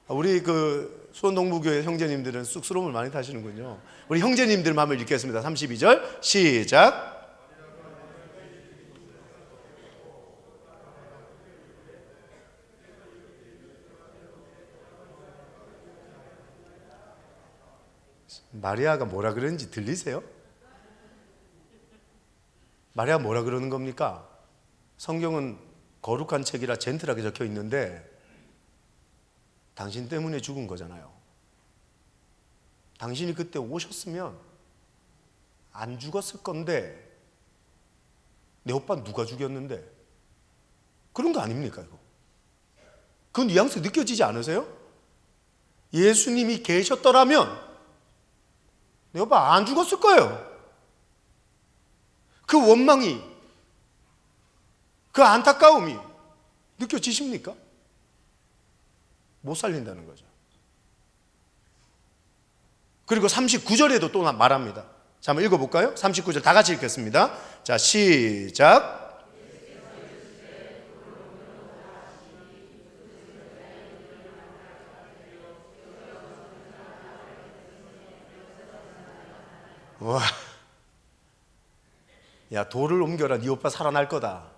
우리 그 수원동부교회 형제님들은 쑥스러움을 많이 타시는군요. 우리 형제님들 한번 읽겠습니다. 32절 시작. 마리아가 뭐라 그랬는지 들리세요? 마리아 뭐라 그러는 겁니까? 성경은 거룩한 책이라 젠틀하게 적혀 있는데 당신 때문에 죽은 거잖아요. 당신이 그때 오셨으면 안 죽었을 건데 내 오빠 누가 죽였는데? 그런 거 아닙니까 이거? 그 뉘앙스 느껴지지 않으세요? 예수님이 계셨더라면 내 오빠 안 죽었을 거예요. 그 원망이, 그 안타까움이 느껴지십니까? 못 살린다는 거죠. 그리고 39절에도 또 말합니다. 자, 한번 읽어볼까요? 39절 다 같이 읽겠습니다. 자, 시작. 와, 야, 돌을 옮겨라. 네 오빠 살아날 거다.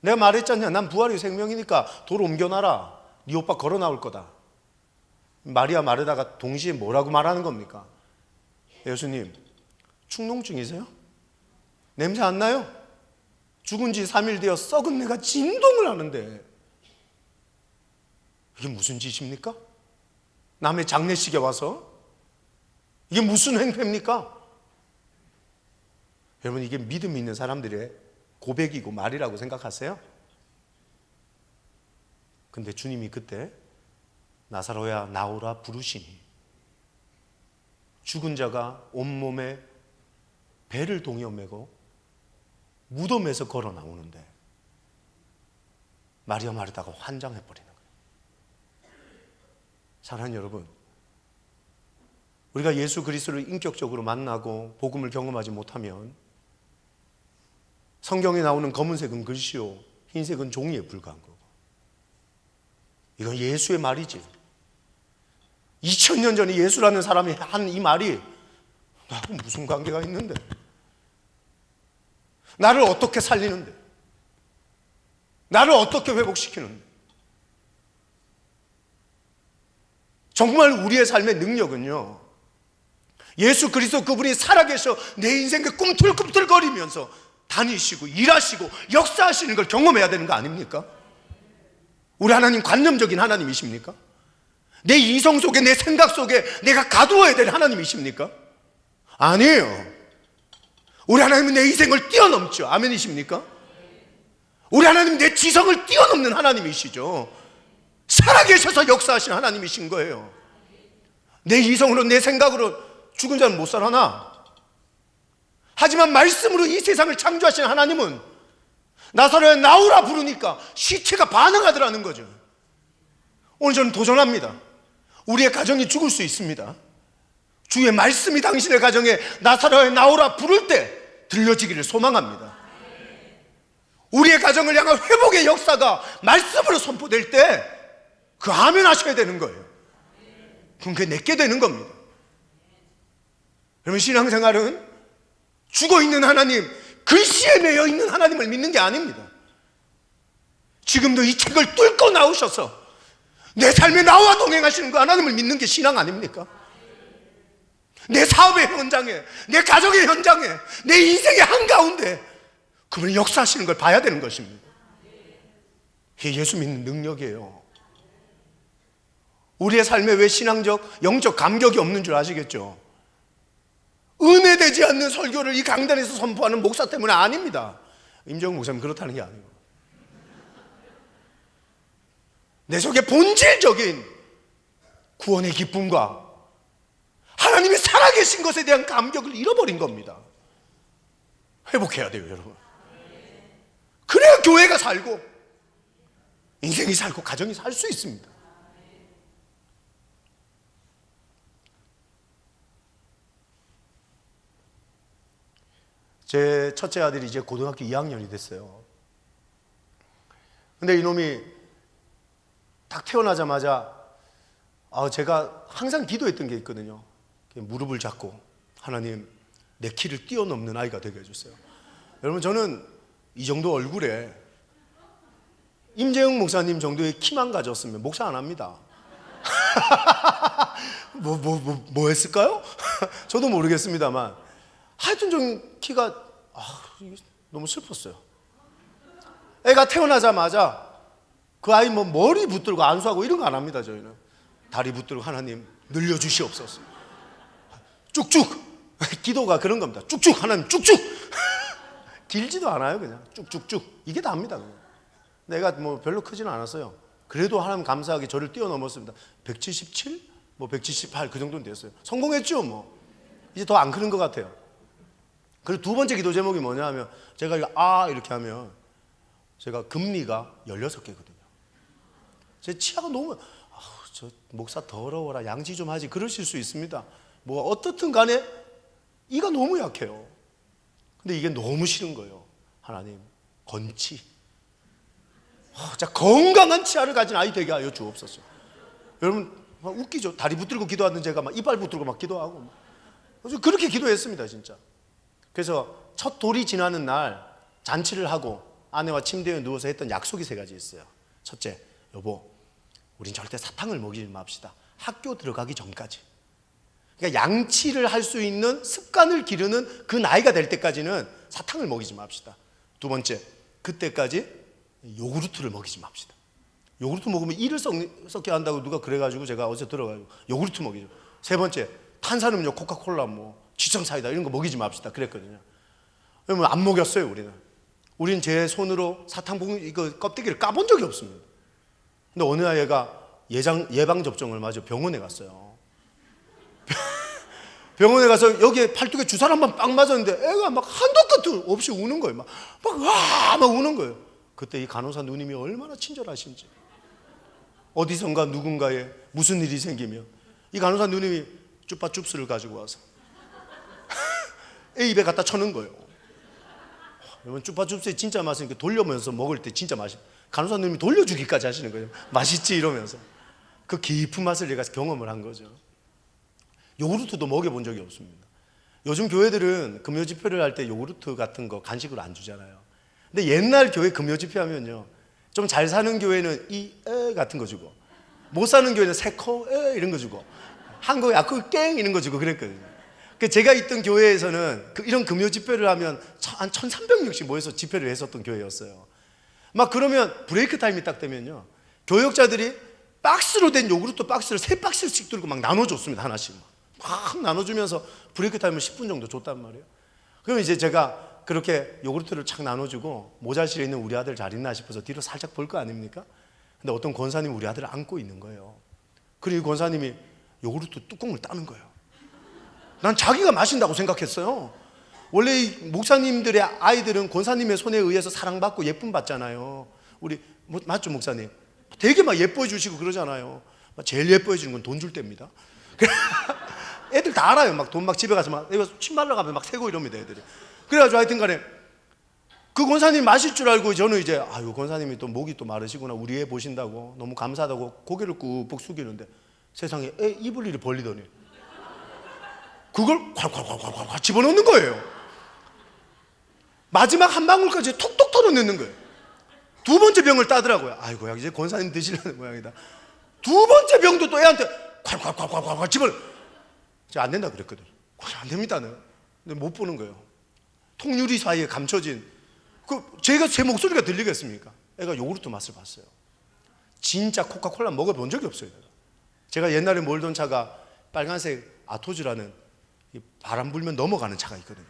내가 말했잖냐. 난 부활이 생명이니까 돌 옮겨놔라. 네 오빠 걸어 나올 거다. 마리아 마르다가 동시에 뭐라고 말하는 겁니까? 예수님, 축농증이세요? 냄새 안 나요? 죽은 지 3일 되어 썩은 내가 진동을 하는데 이게 무슨 짓입니까? 남의 장례식에 와서? 이게 무슨 행패입니까? 여러분, 이게 믿음 있는 사람들의 고백이고 말이라고 생각하세요? 근데 주님이 그때 나사로야 나오라 부르시니 죽은 자가 온몸에 배를 동여 매고 무덤에서 걸어 나오는데 마리아 마르다가 환장해 버리는 거예요. 사랑하는 여러분, 우리가 예수 그리스도를 인격적으로 만나고 복음을 경험하지 못하면 성경에 나오는 검은색은 글씨요, 흰색은 종이에 불과한 거고, 이건 예수의 말이지. 2000년 전에 예수라는 사람이 한 이 말이 나하고 무슨 관계가 있는데, 나를 어떻게 살리는데, 나를 어떻게 회복시키는데. 정말 우리의 삶의 능력은요, 예수 그리스도 그분이 살아계셔 내 인생에 꿈틀꿈틀거리면서 다니시고 일하시고 역사하시는 걸 경험해야 되는 거 아닙니까? 우리 하나님 관념적인 하나님이십니까? 내 이성 속에, 내 생각 속에 내가 가두어야 될 하나님이십니까? 아니에요. 우리 하나님은 내 인생을 뛰어넘죠. 아멘이십니까? 우리 하나님은 내 지성을 뛰어넘는 하나님이시죠. 살아계셔서 역사하시는 하나님이신 거예요. 내 이성으로, 내 생각으로 죽은 자는 못 살아나. 하지만 말씀으로 이 세상을 창조하신 하나님은 나사로야 나오라 부르니까 시체가 반응하더라는 거죠. 오늘 저는 도전합니다. 우리의 가정이 죽을 수 있습니다. 주의 말씀이 당신의 가정에 나사로야 나오라 부를 때 들려지기를 소망합니다. 우리의 가정을 향한 회복의 역사가 말씀으로 선포될 때 그 아멘 하셔야 되는 거예요. 그럼 그게 내게 되는 겁니다. 여러분, 신앙생활은 죽어있는 하나님, 글씨에 매여 있는 하나님을 믿는 게 아닙니다. 지금도 이 책을 뚫고 나오셔서 내 삶에 나와 동행하시는 그 하나님을 믿는 게 신앙 아닙니까? 내 사업의 현장에, 내 가정의 현장에, 내 인생의 한가운데 그분이 역사하시는 걸 봐야 되는 것입니다. 이게 예수 믿는 능력이에요. 우리의 삶에 왜 신앙적, 영적 감격이 없는 줄 아시겠죠? 은혜되지 않는 설교를 이 강단에서 선포하는 목사 때문에 아닙니다. 임정욱 목사님 그렇다는 게 아니고, 내 속에 본질적인 구원의 기쁨과 하나님이 살아계신 것에 대한 감격을 잃어버린 겁니다. 회복해야 돼요, 여러분. 그래야 교회가 살고 인생이 살고 가정이 살 수 있습니다. 제 첫째 아들이 이제 고등학교 2학년이 됐어요. 근데 이놈이 딱 태어나자마자 제가 항상 기도했던 게 있거든요. 무릎을 잡고 하나님, 내 키를 뛰어넘는 아이가 되게 해주세요. 여러분, 저는 이 정도 얼굴에 임재영 목사님 정도의 키만 가졌으면 목사 안 합니다. 뭐 했을까요? 저도 모르겠습니다만 하여튼 좀 키가 너무 슬펐어요. 애가 태어나자마자 그 아이 뭐 머리 붙들고 안수하고 이런 거 안 합니다. 저희는 다리 붙들고 하나님 늘려주시옵소서. 쭉쭉 기도가 그런 겁니다. 쭉쭉 하나님 쭉쭉 길지도 않아요. 그냥 쭉쭉쭉 이게 다입니다. 그냥. 내가 뭐 별로 크지는 않았어요. 그래도 하나님 감사하게 저를 뛰어넘었습니다. 177? 뭐 178 그 정도는 됐어요. 성공했죠 뭐. 이제 더 안 크는 것 같아요. 그리고 두 번째 기도 제목이 뭐냐 하면 제가 이렇게 하면 제가 금리가 16개거든요. 제 치아가 너무 저 목사 더러워라 양치 좀 하지 그러실 수 있습니다. 뭐 어떻든 간에 이가 너무 약해요. 근데 이게 너무 싫은 거예요. 하나님 건치 자 건강한 치아를 가진 아이 되게 하여 주옵소서. 여러분 막 웃기죠. 다리 붙들고 기도하는 제가 막 이빨 붙들고 막 기도하고 그렇게 기도했습니다 진짜. 그래서 첫 돌이 지나는 날 잔치를 하고 아내와 침대에 누워서 했던 약속이 3가지 있어요. 첫째, 여보 우린 절대 사탕을 먹이지 맙시다. 학교 들어가기 전까지. 그러니까 양치를 할 수 있는 습관을 기르는 그 나이가 될 때까지는 사탕을 먹이지 맙시다. 두 번째, 그때까지 요구르트를 먹이지 맙시다. 요구르트 먹으면 이를 썩게 한다고 누가 그래가지고 제가 어제 들어가지고 요구르트 먹이죠. 세 번째, 탄산음료, 코카콜라, 뭐 지청사이다 이런 거 먹이지 맙시다 그랬거든요. 그러면 안 먹였어요 우리는. 우린 제 손으로 사탕 봉 이거 껍데기를 까본 적이 없습니다. 근데 어느 아이가 예방 접종을 맞아 병원에 갔어요. 병원에 가서 여기에 팔뚝에 주사를 한번 빵 맞았는데 애가 막 한도 끝도 없이 우는 거예요. 막 우는 거예요. 그때 이 간호사 누님이 얼마나 친절하신지. 어디선가 누군가에 무슨 일이 생기면 이 간호사 누님이 쭈빠쭈스를 가지고 와서 애 입에 갖다 쳐는 거예요. 여러분 쭈빠쭈스의 진짜 맛은 돌려면서 먹을 때 진짜 맛이 간호사 누님이 돌려주기까지 하시는 거예요. 맛있지 이러면서 그 깊은 맛을 제가 경험을 한 거죠. 요구르트도 먹여본 적이 없습니다. 요즘 교회들은 금요 집회를 할 때 요구르트 같은 거 간식으로 안 주잖아요. 근데 옛날 교회 금요 집회 하면요 좀 잘 사는 교회는 이 에 같은 거 주고 못 사는 교회는 새코 에 이런 거 주고 한국에 아쿠 깽 이런 거 주고 그랬거든요. 제가 있던 교회에서는 이런 금요 집회를 하면 한 1300명씩 모여서 집회를 했었던 교회였어요. 막 그러면 브레이크 타임이 딱 되면요 교역자들이 박스로 된 요구르트 박스를 3박스씩 들고 막 나눠줬습니다. 하나씩 막 나눠주면서 브레이크 타임을 10분 정도 줬단 말이에요. 그럼 이제 제가 그렇게 요구르트를 착 나눠주고 모자실에 있는 우리 아들 잘 있나 싶어서 뒤로 살짝 볼 거 아닙니까? 근데 어떤 권사님이 우리 아들을 안고 있는 거예요. 그리고 권사님이 요구르트 뚜껑을 따는 거예요. 난 자기가 마신다고 생각했어요. 원래 이 목사님들의 아이들은 권사님의 손에 의해서 사랑받고 예쁨 받잖아요. 우리 맞죠 목사님? 되게 막 예뻐해 주시고 그러잖아요. 제일 예뻐해 주는 건 돈 줄 때입니다. 애들 다 알아요. 막 돈 막 집에 가서 막 침 말러 가면 막 세고 이럽니다 애들이. 그래가지고 하여튼 간에 그 권사님 마실 줄 알고 저는 이제 아유 권사님이 또 목이 또 마르시구나 우리 애 보신다고 너무 감사하다고 고개를 꾹꾹 숙이는데 세상에 애 입을 일이 벌리더니 그걸 콸콸콸콸콸 집어넣는 거예요. 마지막 한 방울까지 톡톡 털어넣는 거예요. 두 번째 병을 따더라고요. 아이고야 이제 권사님 드시려는 모양이다. 두 번째 병도 또 애한테 콸콸콸콸콸 집을 제가 안 된다 그랬거든요. 안 됩니다. 근데 못 보는 거예요. 통유리 사이에 감춰진 제가 제 목소리가 들리겠습니까? 애가 요구르트 맛을 봤어요. 진짜 코카콜라 먹어본 적이 없어요. 제가 옛날에 몰던 차가 빨간색 아토즈라는 바람 불면 넘어가는 차가 있거든요.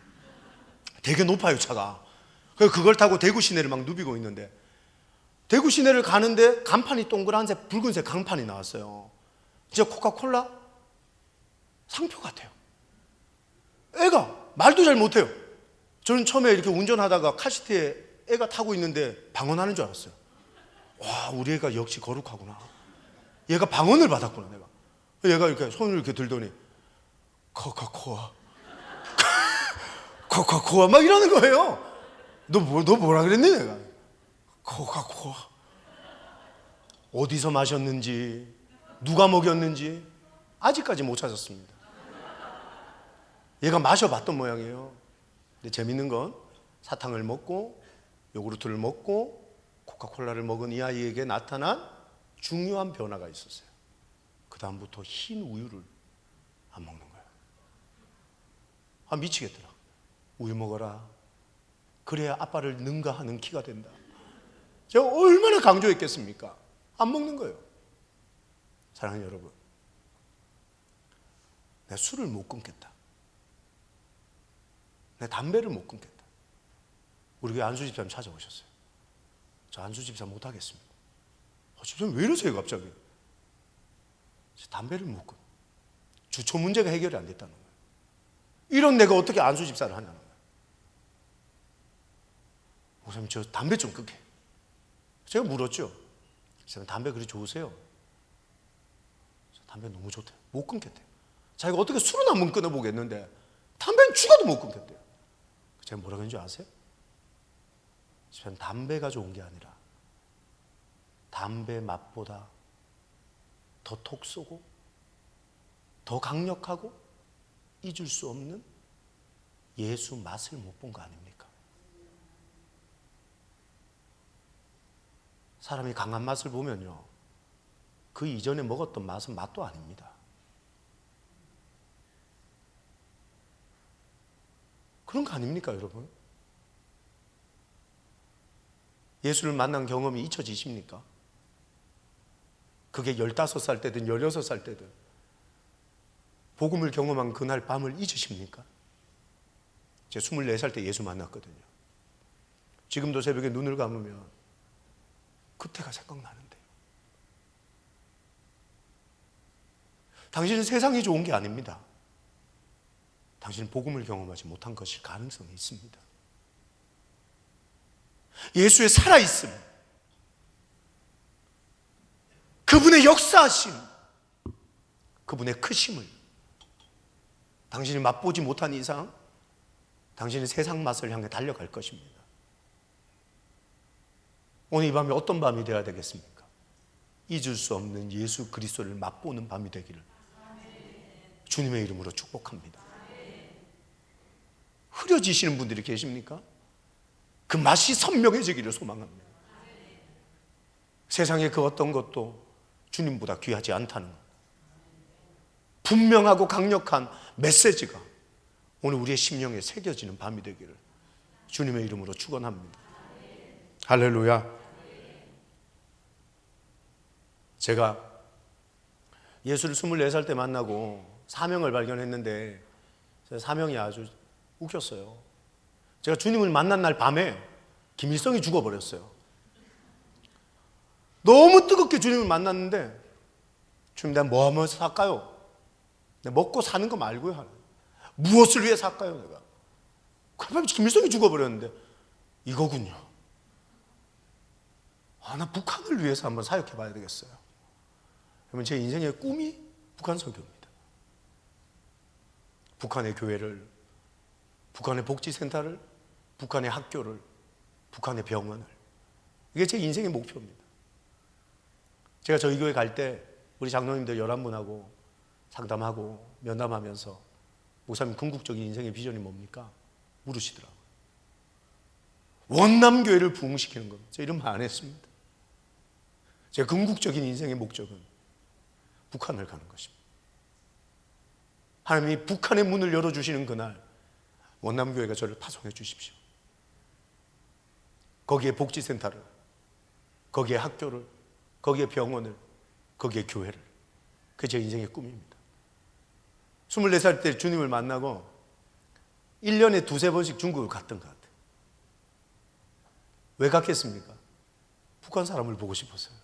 되게 높아요 차가. 그걸 타고 대구 시내를 막 누비고 있는데 대구 시내를 가는데 간판이 동그란색 붉은색 강판이 나왔어요. 진짜 코카콜라 상표 같아요. 애가 말도 잘 못해요. 저는 처음에 이렇게 운전하다가 카시트에 애가 타고 있는데 방언하는 줄 알았어요. 와 우리 애가 역시 거룩하구나. 얘가 방언을 받았구나 내가. 얘가 이렇게 손을 이렇게 들더니 코카콜라 코카콜라 막 이러는 거예요. 너 뭐라 그랬니 내가? 코카콜라. 어디서 마셨는지 누가 먹였는지 아직까지 못 찾았습니다. 얘가 마셔봤던 모양이에요. 근데 재밌는 건 사탕을 먹고 요구르트를 먹고 코카콜라를 먹은 이 아이에게 나타난 중요한 변화가 있었어요. 그 다음부터 흰 우유를 안 먹는 거예요. 아 미치겠더라. 우유 먹어라. 그래야 아빠를 능가하는 키가 된다. 제가 얼마나 강조했겠습니까? 안 먹는 거예요. 사랑하는 여러분, 내 술을 못 끊겠다. 내 담배를 못 끊겠다. 우리 교회 안수 집사님 찾아오셨어요. 저 안수 집사 못 하겠습니다. 집사님 왜 이러세요 갑자기? 담배를 못 끊어. 주초 문제가 해결이 안 됐다는 거예요. 이런 내가 어떻게 안수 집사를 하냐는 거예요. 목사님 저 담배 좀 끊게. 제가 물었죠. 목사님 담배 그리 좋으세요? 담배 너무 좋대요. 못 끊겠대요. 자기가 어떻게 술은 한번 끊어보겠는데 담배는 죽어도 못 끊겠대요. 제가 뭐라고 했는지 아세요? 저는 담배가 좋은 게 아니라 담배 맛보다 더 톡 쏘고 더 강력하고 잊을 수 없는 예수 맛을 못 본 거 아닙니까? 사람이 강한 맛을 보면요, 그 이전에 먹었던 맛은 맛도 아닙니다. 그런 거 아닙니까, 여러분? 예수를 만난 경험이 잊혀지십니까? 그게 15살 때든 16살 때든 복음을 경험한 그날 밤을 잊으십니까? 제가 24살 때 예수 만났거든요. 지금도 새벽에 눈을 감으면 그때가 생각나는데요. 당신은 세상이 좋은 게 아닙니다. 당신은 복음을 경험하지 못한 것일 가능성이 있습니다. 예수의 살아있음, 그분의 역사하심, 그분의 크심을 당신이 맛보지 못한 이상 당신은 세상 맛을 향해 달려갈 것입니다. 오늘 이 밤이 어떤 밤이 되어야 되겠습니까? 잊을 수 없는 예수 그리스도를 맛보는 밤이 되기를 주님의 이름으로 축복합니다. 흐려지시는 분들이 계십니까? 그 맛이 선명해지기를 소망합니다. 세상의 그 어떤 것도 주님보다 귀하지 않다는 것, 분명하고 강력한 메시지가 오늘 우리의 심령에 새겨지는 밤이 되기를 주님의 이름으로 축원합니다. 할렐루야. 제가 예수를 24살 때 만나고 사명을 발견했는데 사명이 아주 웃겼어요. 제가 주님을 만난 날 밤에 김일성이 죽어버렸어요. 너무 뜨겁게 주님을 만났는데, 주님 내가 뭐 하면서 살까요? 내가 먹고 사는 거 말고요. 무엇을 위해 살까요 내가? 그 밤에 김일성이 죽어버렸는데 이거군요. 나 북한을 위해서 한번 사역해 봐야 되겠어요. 그러면 제 인생의 꿈이 북한 선교입니다. 북한의 교회를, 북한의 복지센터를, 북한의 학교를, 북한의 병원을, 이게 제 인생의 목표입니다. 제가 저희 교회 갈 때 우리 장로님들 11분하고 상담하고 면담하면서 목사님 궁극적인 인생의 비전이 뭡니까? 물으시더라고요. 원남교회를 부흥시키는 겁니다. 제가 이런 말 안 했습니다. 제 궁극적인 인생의 목적은 북한을 가는 것입니다. 하나님이 북한의 문을 열어주시는 그날 원남교회가 저를 파송해 주십시오. 거기에 복지센터를, 거기에 학교를, 거기에 병원을, 거기에 교회를. 그게 제 인생의 꿈입니다. 24살 때 주님을 만나고 1년에 2-3번씩 중국을 갔던 것 같아요. 왜 갔겠습니까? 북한 사람을 보고 싶었어요.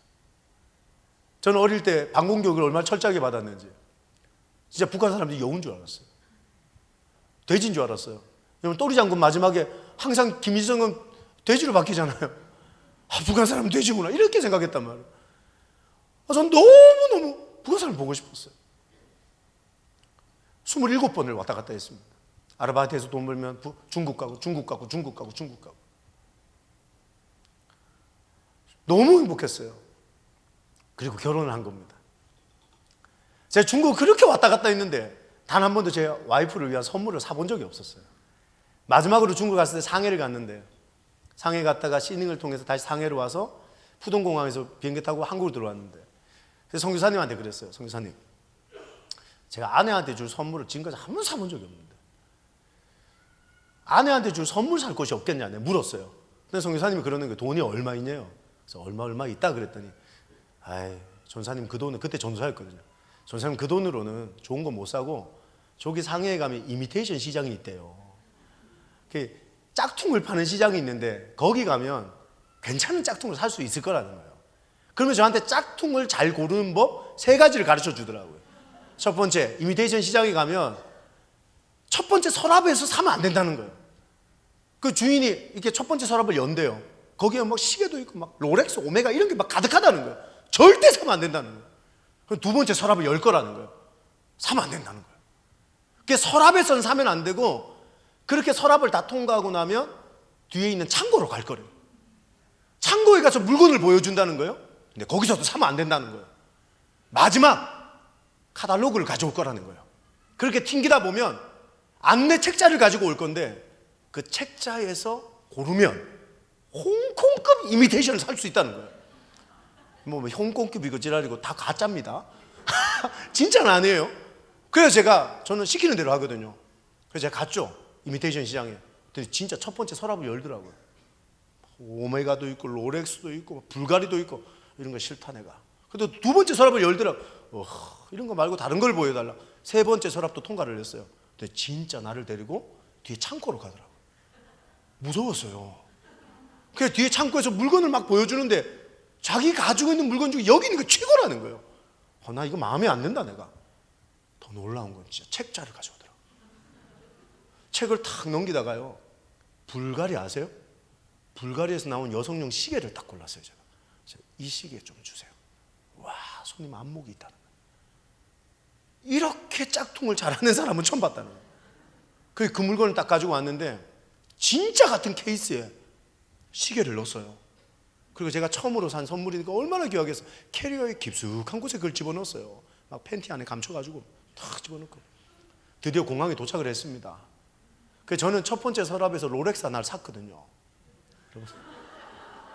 저는 어릴 때 방공교육을 얼마나 철저하게 받았는지 진짜 북한 사람들이 여우인 줄 알았어요. 돼지인 줄 알았어요. 여러분 또리 장군 마지막에 항상 김일성은 돼지로 바뀌잖아요. 북한 사람은 돼지구나 이렇게 생각했단 말이에요. 전 너무너무 북한 사람을 보고 싶었어요. 27번을 왔다 갔다 했습니다. 아르바이트에서 돈 벌면 중국 가고 중국 가고 중국 가고 중국 가고 너무 행복했어요. 그리고 결혼을 한 겁니다. 제가 중국 그렇게 왔다 갔다 했는데 단 한 번도 제 와이프를 위한 선물을 사본 적이 없었어요. 마지막으로 중국 갔을 때 상해를 갔는데 상해 갔다가 시닝을 통해서 다시 상해로 와서 푸동공항에서 비행기 타고 한국으로 들어왔는데 그래서 선교사님한테 그랬어요. 선교사님, 제가 아내한테 줄 선물을 지금까지 한 번 사본 적이 없는데 아내한테 줄 선물 살 곳이 없겠냐 내가 물었어요. 근데 선교사님이 그러는 거예요. 돈이 얼마 있냐요? 그래서 얼마 있다 그랬더니 아이 전사님 그 돈은 그때 전도사였거든요. 전사님 그 돈으로는 좋은 거 못 사고 저기 상해에 가면 이미테이션 시장이 있대요. 그 짝퉁을 파는 시장이 있는데 거기 가면 괜찮은 짝퉁을 살 수 있을 거라는 거예요. 그러면 저한테 짝퉁을 잘 고르는 법 3가지를 가르쳐 주더라고요. 첫 번째, 이미테이션 시장에 가면 첫 번째 서랍에서 사면 안 된다는 거예요. 그 주인이 이렇게 첫 번째 서랍을 연대요. 거기에 막 시계도 있고 막 롤렉스, 오메가 이런 게 막 가득하다는 거예요. 절대 사면 안 된다는 거예요. 그럼 두 번째 서랍을 열 거라는 거예요. 사면 안 된다는 거예요. 그 서랍에서는 사면 안 되고 그렇게 서랍을 다 통과하고 나면 뒤에 있는 창고로 갈 거래요. 창고에 가서 물건을 보여준다는 거예요. 근데 거기서도 사면 안 된다는 거예요. 마지막 카탈로그를 가져올 거라는 거예요. 그렇게 튕기다 보면 안내 책자를 가지고 올 건데 그 책자에서 고르면 홍콩급 이미테이션을 살 수 있다는 거예요. 뭐 홍콩급 이거 지랄이고 다 가짜입니다. 진짜는 아니에요. 그래서 저는 시키는 대로 하거든요. 그래서 제가 갔죠. 이미테이션 시장에. 근데 진짜 첫 번째 서랍을 열더라고요. 오메가도 있고 롤렉스도 있고 불가리도 있고 이런 거 싫다 내가. 근데 두 번째 서랍을 열더라고. 이런 거 말고 다른 걸 보여달라. 세 번째 서랍도 통과를 했어요. 근데 진짜 나를 데리고 뒤에 창고로 가더라고. 무서웠어요. 그래서 뒤에 창고에서 물건을 막 보여주는데 자기 가지고 있는 물건 중에 여기 있는 게 최고라는 거예요. 나 이거 마음에 안 든다 내가. 더 놀라운 건 진짜 책자를 가져오더라고. 책을 탁 넘기다가요. 불가리 아세요? 불가리에서 나온 여성용 시계를 딱 골랐어요. 제가 이 시계 좀 주세요. 와, 손님 안목이 있다는 거예요. 이렇게 짝퉁을 잘하는 사람은 처음 봤다는 거예요. 그 물건을 딱 가지고 왔는데 진짜 같은 케이스에 시계를 넣었어요. 그리고 제가 처음으로 산 선물이니까 얼마나 귀하겠어. 캐리어에 깊숙한 곳에 그걸 집어넣었어요. 막 팬티 안에 감춰가지고 탁 집어넣고 드디어 공항에 도착을 했습니다. 그래서 저는 첫 번째 서랍에서 롤렉스 하나를 샀거든요.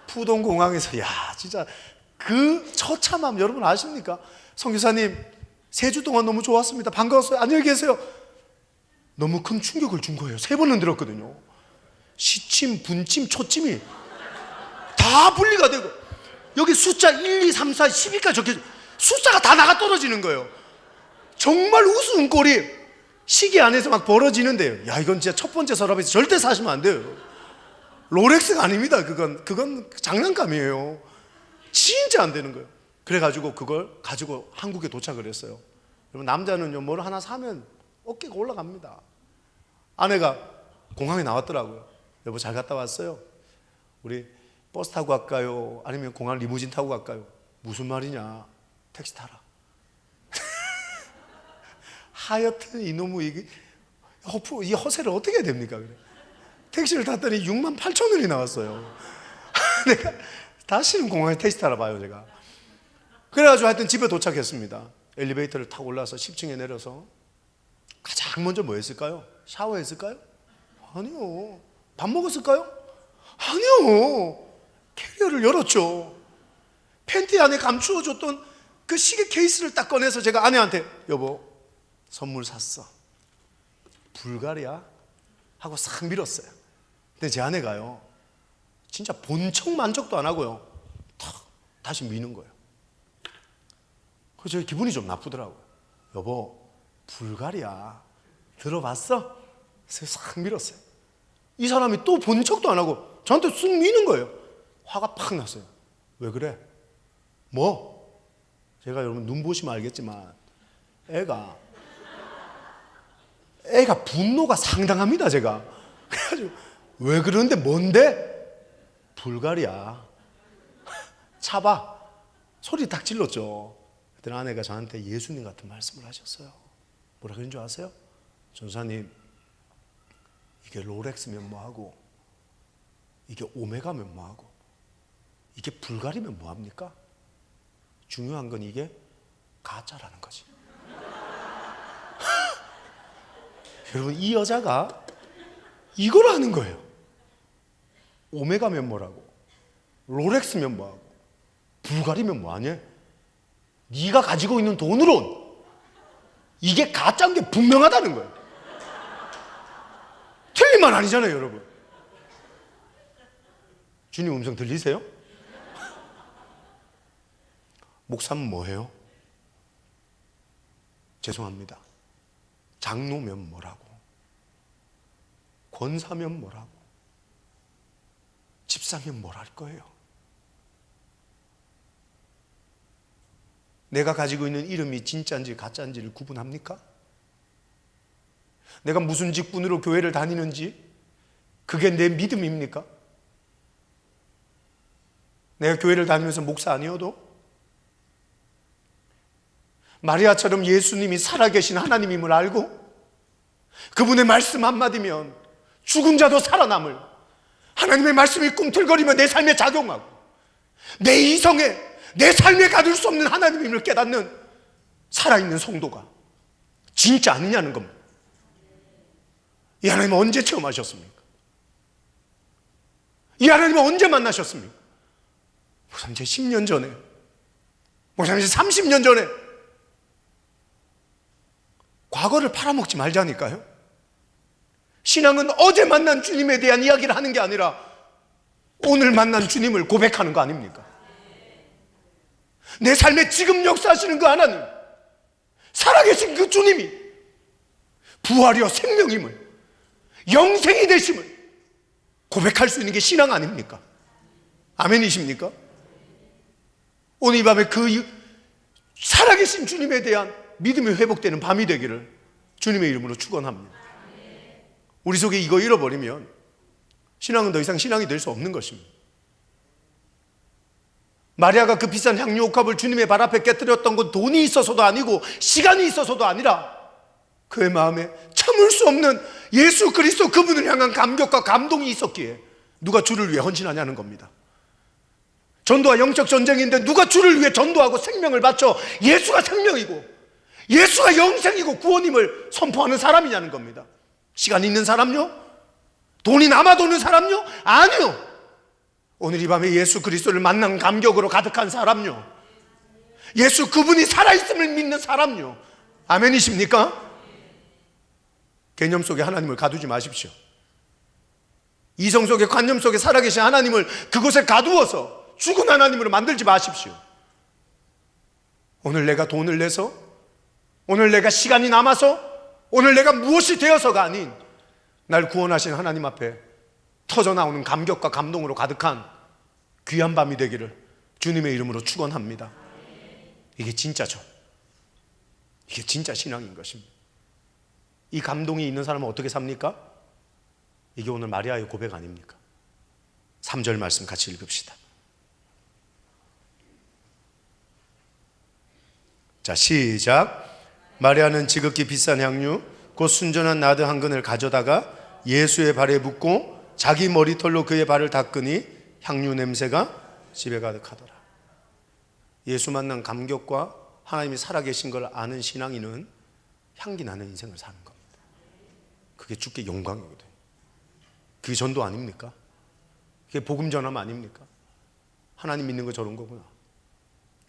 푸동 공항에서 야 진짜 그 처참함 여러분 아십니까? 선교사님 3주 동안 너무 좋았습니다. 반가웠어요. 안녕히 계세요. 너무 큰 충격을 준 거예요. 3번은 들었거든요. 시침, 분침, 초침이 다 분리가 되고 여기 숫자 1, 2, 3, 4, 10위까지 적혀져 숫자가 다 나가 떨어지는 거예요. 정말 우스운 꼴이 시계 안에서 막 벌어지는데요. 야 이건 진짜 첫 번째 서랍에서 절대 사시면 안 돼요. 롤렉스가 아닙니다. 그건 장난감이에요. 진짜 안 되는 거예요. 그래가지고 그걸 가지고 한국에 도착을 했어요. 여러분 남자는요 뭘 하나 사면 어깨가 올라갑니다. 아내가 공항에 나왔더라고요. 여보 잘 갔다 왔어요? 우리 버스 타고 갈까요? 아니면 공항 리무진 타고 갈까요? 무슨 말이냐? 택시 타라. 하여튼 이놈의 이 허세를 어떻게 해야 됩니까? 그래. 택시를 탔더니 68,000원이 나왔어요. 내가 다시는 공항에 택시 타러 봐요 제가. 그래가지고 하여튼 집에 도착했습니다. 엘리베이터를 타고 올라서 10층에 내려서 가장 먼저 뭐 했을까요? 샤워했을까요? 아니요. 밥 먹었을까요? 아니요. 캐리어를 열었죠. 팬티 안에 감추어줬던 그 시계 케이스를 딱 꺼내서 제가 아내한테 여보 선물 샀어. 불가리아? 하고 싹 밀었어요. 근데 제 아내가요 진짜 본척 만족도 안 하고요 탁 다시 미는 거예요. 그래서 제 기분이 좀 나쁘더라고요. 여보 불가리아 들어봤어? 그래서 싹 밀었어요. 이 사람이 또 본척도 안 하고 저한테 쑥 미는 거예요. 화가 팍 났어요. 왜 그래? 뭐? 제가 여러분 눈 보시면 알겠지만 애가 분노가 상당합니다. 제가 그래가지고 왜 그러는데 뭔데? 불가리아 차봐 소리 딱 질렀죠. 그때 아내가 저한테 예수님 같은 말씀을 하셨어요. 뭐라 그런 줄 아세요? 전사님 이게 롤렉스면 뭐하고 이게 오메가면 뭐하고 이게 불가리면 뭐합니까? 중요한 건 이게 가짜라는 거지. 여러분 이 여자가 이걸 아는 거예요. 오메가면 뭐라고 롤렉스면 뭐하고 불가리면 뭐하냐? 네가 가지고 있는 돈으론 이게 가짜인 게 분명하다는 거예요. 주님만 아니잖아요, 여러분. 주님 음성 들리세요? 목사면 뭐예요? 죄송합니다. 장로면 뭐라고, 권사면 뭐라고, 집사면 뭘 할 거예요? 내가 가지고 있는 이름이 진짜인지 가짜인지를 구분합니까? 내가 무슨 직분으로 교회를 다니는지 그게 내 믿음입니까? 내가 교회를 다니면서 목사 아니어도 마리아처럼 예수님이 살아계신 하나님임을 알고 그분의 말씀 한마디면 죽은 자도 살아남을, 하나님의 말씀이 꿈틀거리며 내 삶에 작용하고 내 이성에, 내 삶에 가둘 수 없는 하나님임을 깨닫는 살아있는 성도가 진짜 아니냐는 겁니다. 이 하나님은 언제 체험하셨습니까? 이 하나님은 언제 만나셨습니까? 목사님, 제 10년 전에, 목사님, 제 30년 전에. 과거를 팔아먹지 말자니까요. 신앙은 어제 만난 주님에 대한 이야기를 하는 게 아니라 오늘 만난 주님을 고백하는 거 아닙니까? 내 삶에 지금 역사하시는 그 하나님, 살아계신 그 주님이 부활이요 생명임을, 영생이 되심을 고백할 수 있는 게 신앙 아닙니까? 아멘이십니까? 오늘 이 밤에 그 살아계신 주님에 대한 믿음이 회복되는 밤이 되기를 주님의 이름으로 축원합니다. 우리 속에 이거 잃어버리면 신앙은 더 이상 신앙이 될 수 없는 것입니다. 마리아가 그 비싼 향유 옥합을 주님의 발 앞에 깨뜨렸던 건 돈이 있어서도 아니고 시간이 있어서도 아니라 그의 마음에 참을 수 없는 예수 그리스도 그분을 향한 감격과 감동이 있었기에 누가 주를 위해 헌신하냐는 겁니다. 전도와 영적 전쟁인데 누가 주를 위해 전도하고 생명을 바쳐 예수가 생명이고 예수가 영생이고 구원임을 선포하는 사람이냐는 겁니다. 시간이 있는 사람요? 돈이 남아도는 사람요? 아니요. 오늘 이 밤에 예수 그리스도를 만난 감격으로 가득한 사람요, 예수 그분이 살아있음을 믿는 사람요. 아멘이십니까? 개념 속에 하나님을 가두지 마십시오. 이성 속에, 관념 속에 살아계신 하나님을 그곳에 가두어서 죽은 하나님으로 만들지 마십시오. 오늘 내가 돈을 내서, 오늘 내가 시간이 남아서, 오늘 내가 무엇이 되어서가 아닌 날 구원하신 하나님 앞에 터져나오는 감격과 감동으로 가득한 귀한 밤이 되기를 주님의 이름으로 축원합니다. 이게 진짜죠. 이게 진짜 신앙인 것입니다. 이 감동이 있는 사람은 어떻게 삽니까? 이게 오늘 마리아의 고백 아닙니까? 3절 말씀 같이 읽읍시다. 자, 시작. 마리아는 지극히 비싼 향유 곧 순전한 나드 한 근을 가져다가 예수의 발에 붓고 자기 머리털로 그의 발을 닦으니 향유 냄새가 집에 가득하더라. 예수 만난 감격과 하나님이 살아계신 걸 아는 신앙인은 향기 나는 인생을 사는 겁니다. 그게 주께 영광이거든요. 그게 전도 아닙니까? 그게 복음 전함 아닙니까? 하나님 믿는 거 저런 거구나.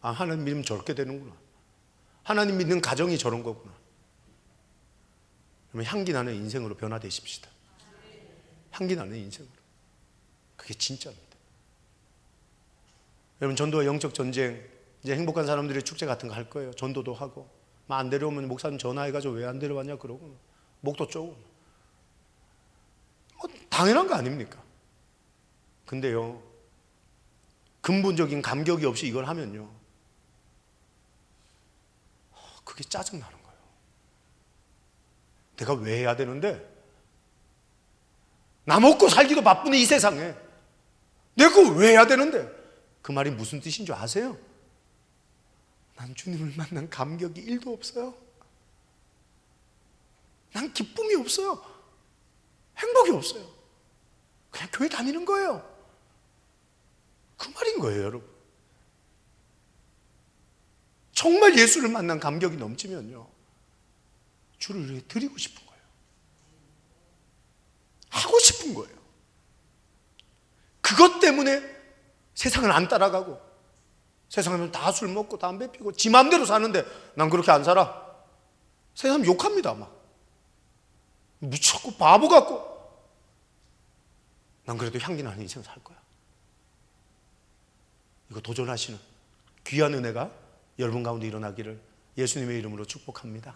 아, 하나님 믿으면 저렇게 되는구나. 하나님 믿는 가정이 저런 거구나. 그러면 향기 나는 인생으로 변화되십시다. 향기 나는 인생으로. 그게 진짜입니다. 여러분, 전도와 영적 전쟁, 이제 행복한 사람들이 축제 같은 거 할 거예요. 전도도 하고. 안 데려오면 목사님 전화해가지고 왜 안 데려왔냐 그러고 목도 쪼고. 당연한 거 아닙니까? 근데요, 근본적인 감격이 없이 이걸 하면요, 그게 짜증나는 거예요. 내가 왜 해야 되는데? 나 먹고 살기도 바쁜 이 세상에 내가 그거 왜 해야 되는데? 그 말이 무슨 뜻인 줄 아세요? 난 주님을 만난 감격이 1도 없어요. 난 기쁨이 없어요. 행복이 없어요. 그냥 교회 다니는 거예요. 그 말인 거예요, 여러분. 정말 예수를 만난 감격이 넘치면요, 주를 위해 드리고 싶은 거예요. 하고 싶은 거예요. 그것 때문에 세상을 안 따라가고, 세상은 다 술 먹고 담배 피고 지 마음대로 사는데 난 그렇게 안 살아. 세상 욕합니다. 막 미쳤고 바보 같고 난 그래도 향기 나는 인생 살 거야. 이거 도전하시는 귀한 은혜가 여러분 가운데 일어나기를 예수님의 이름으로 축복합니다.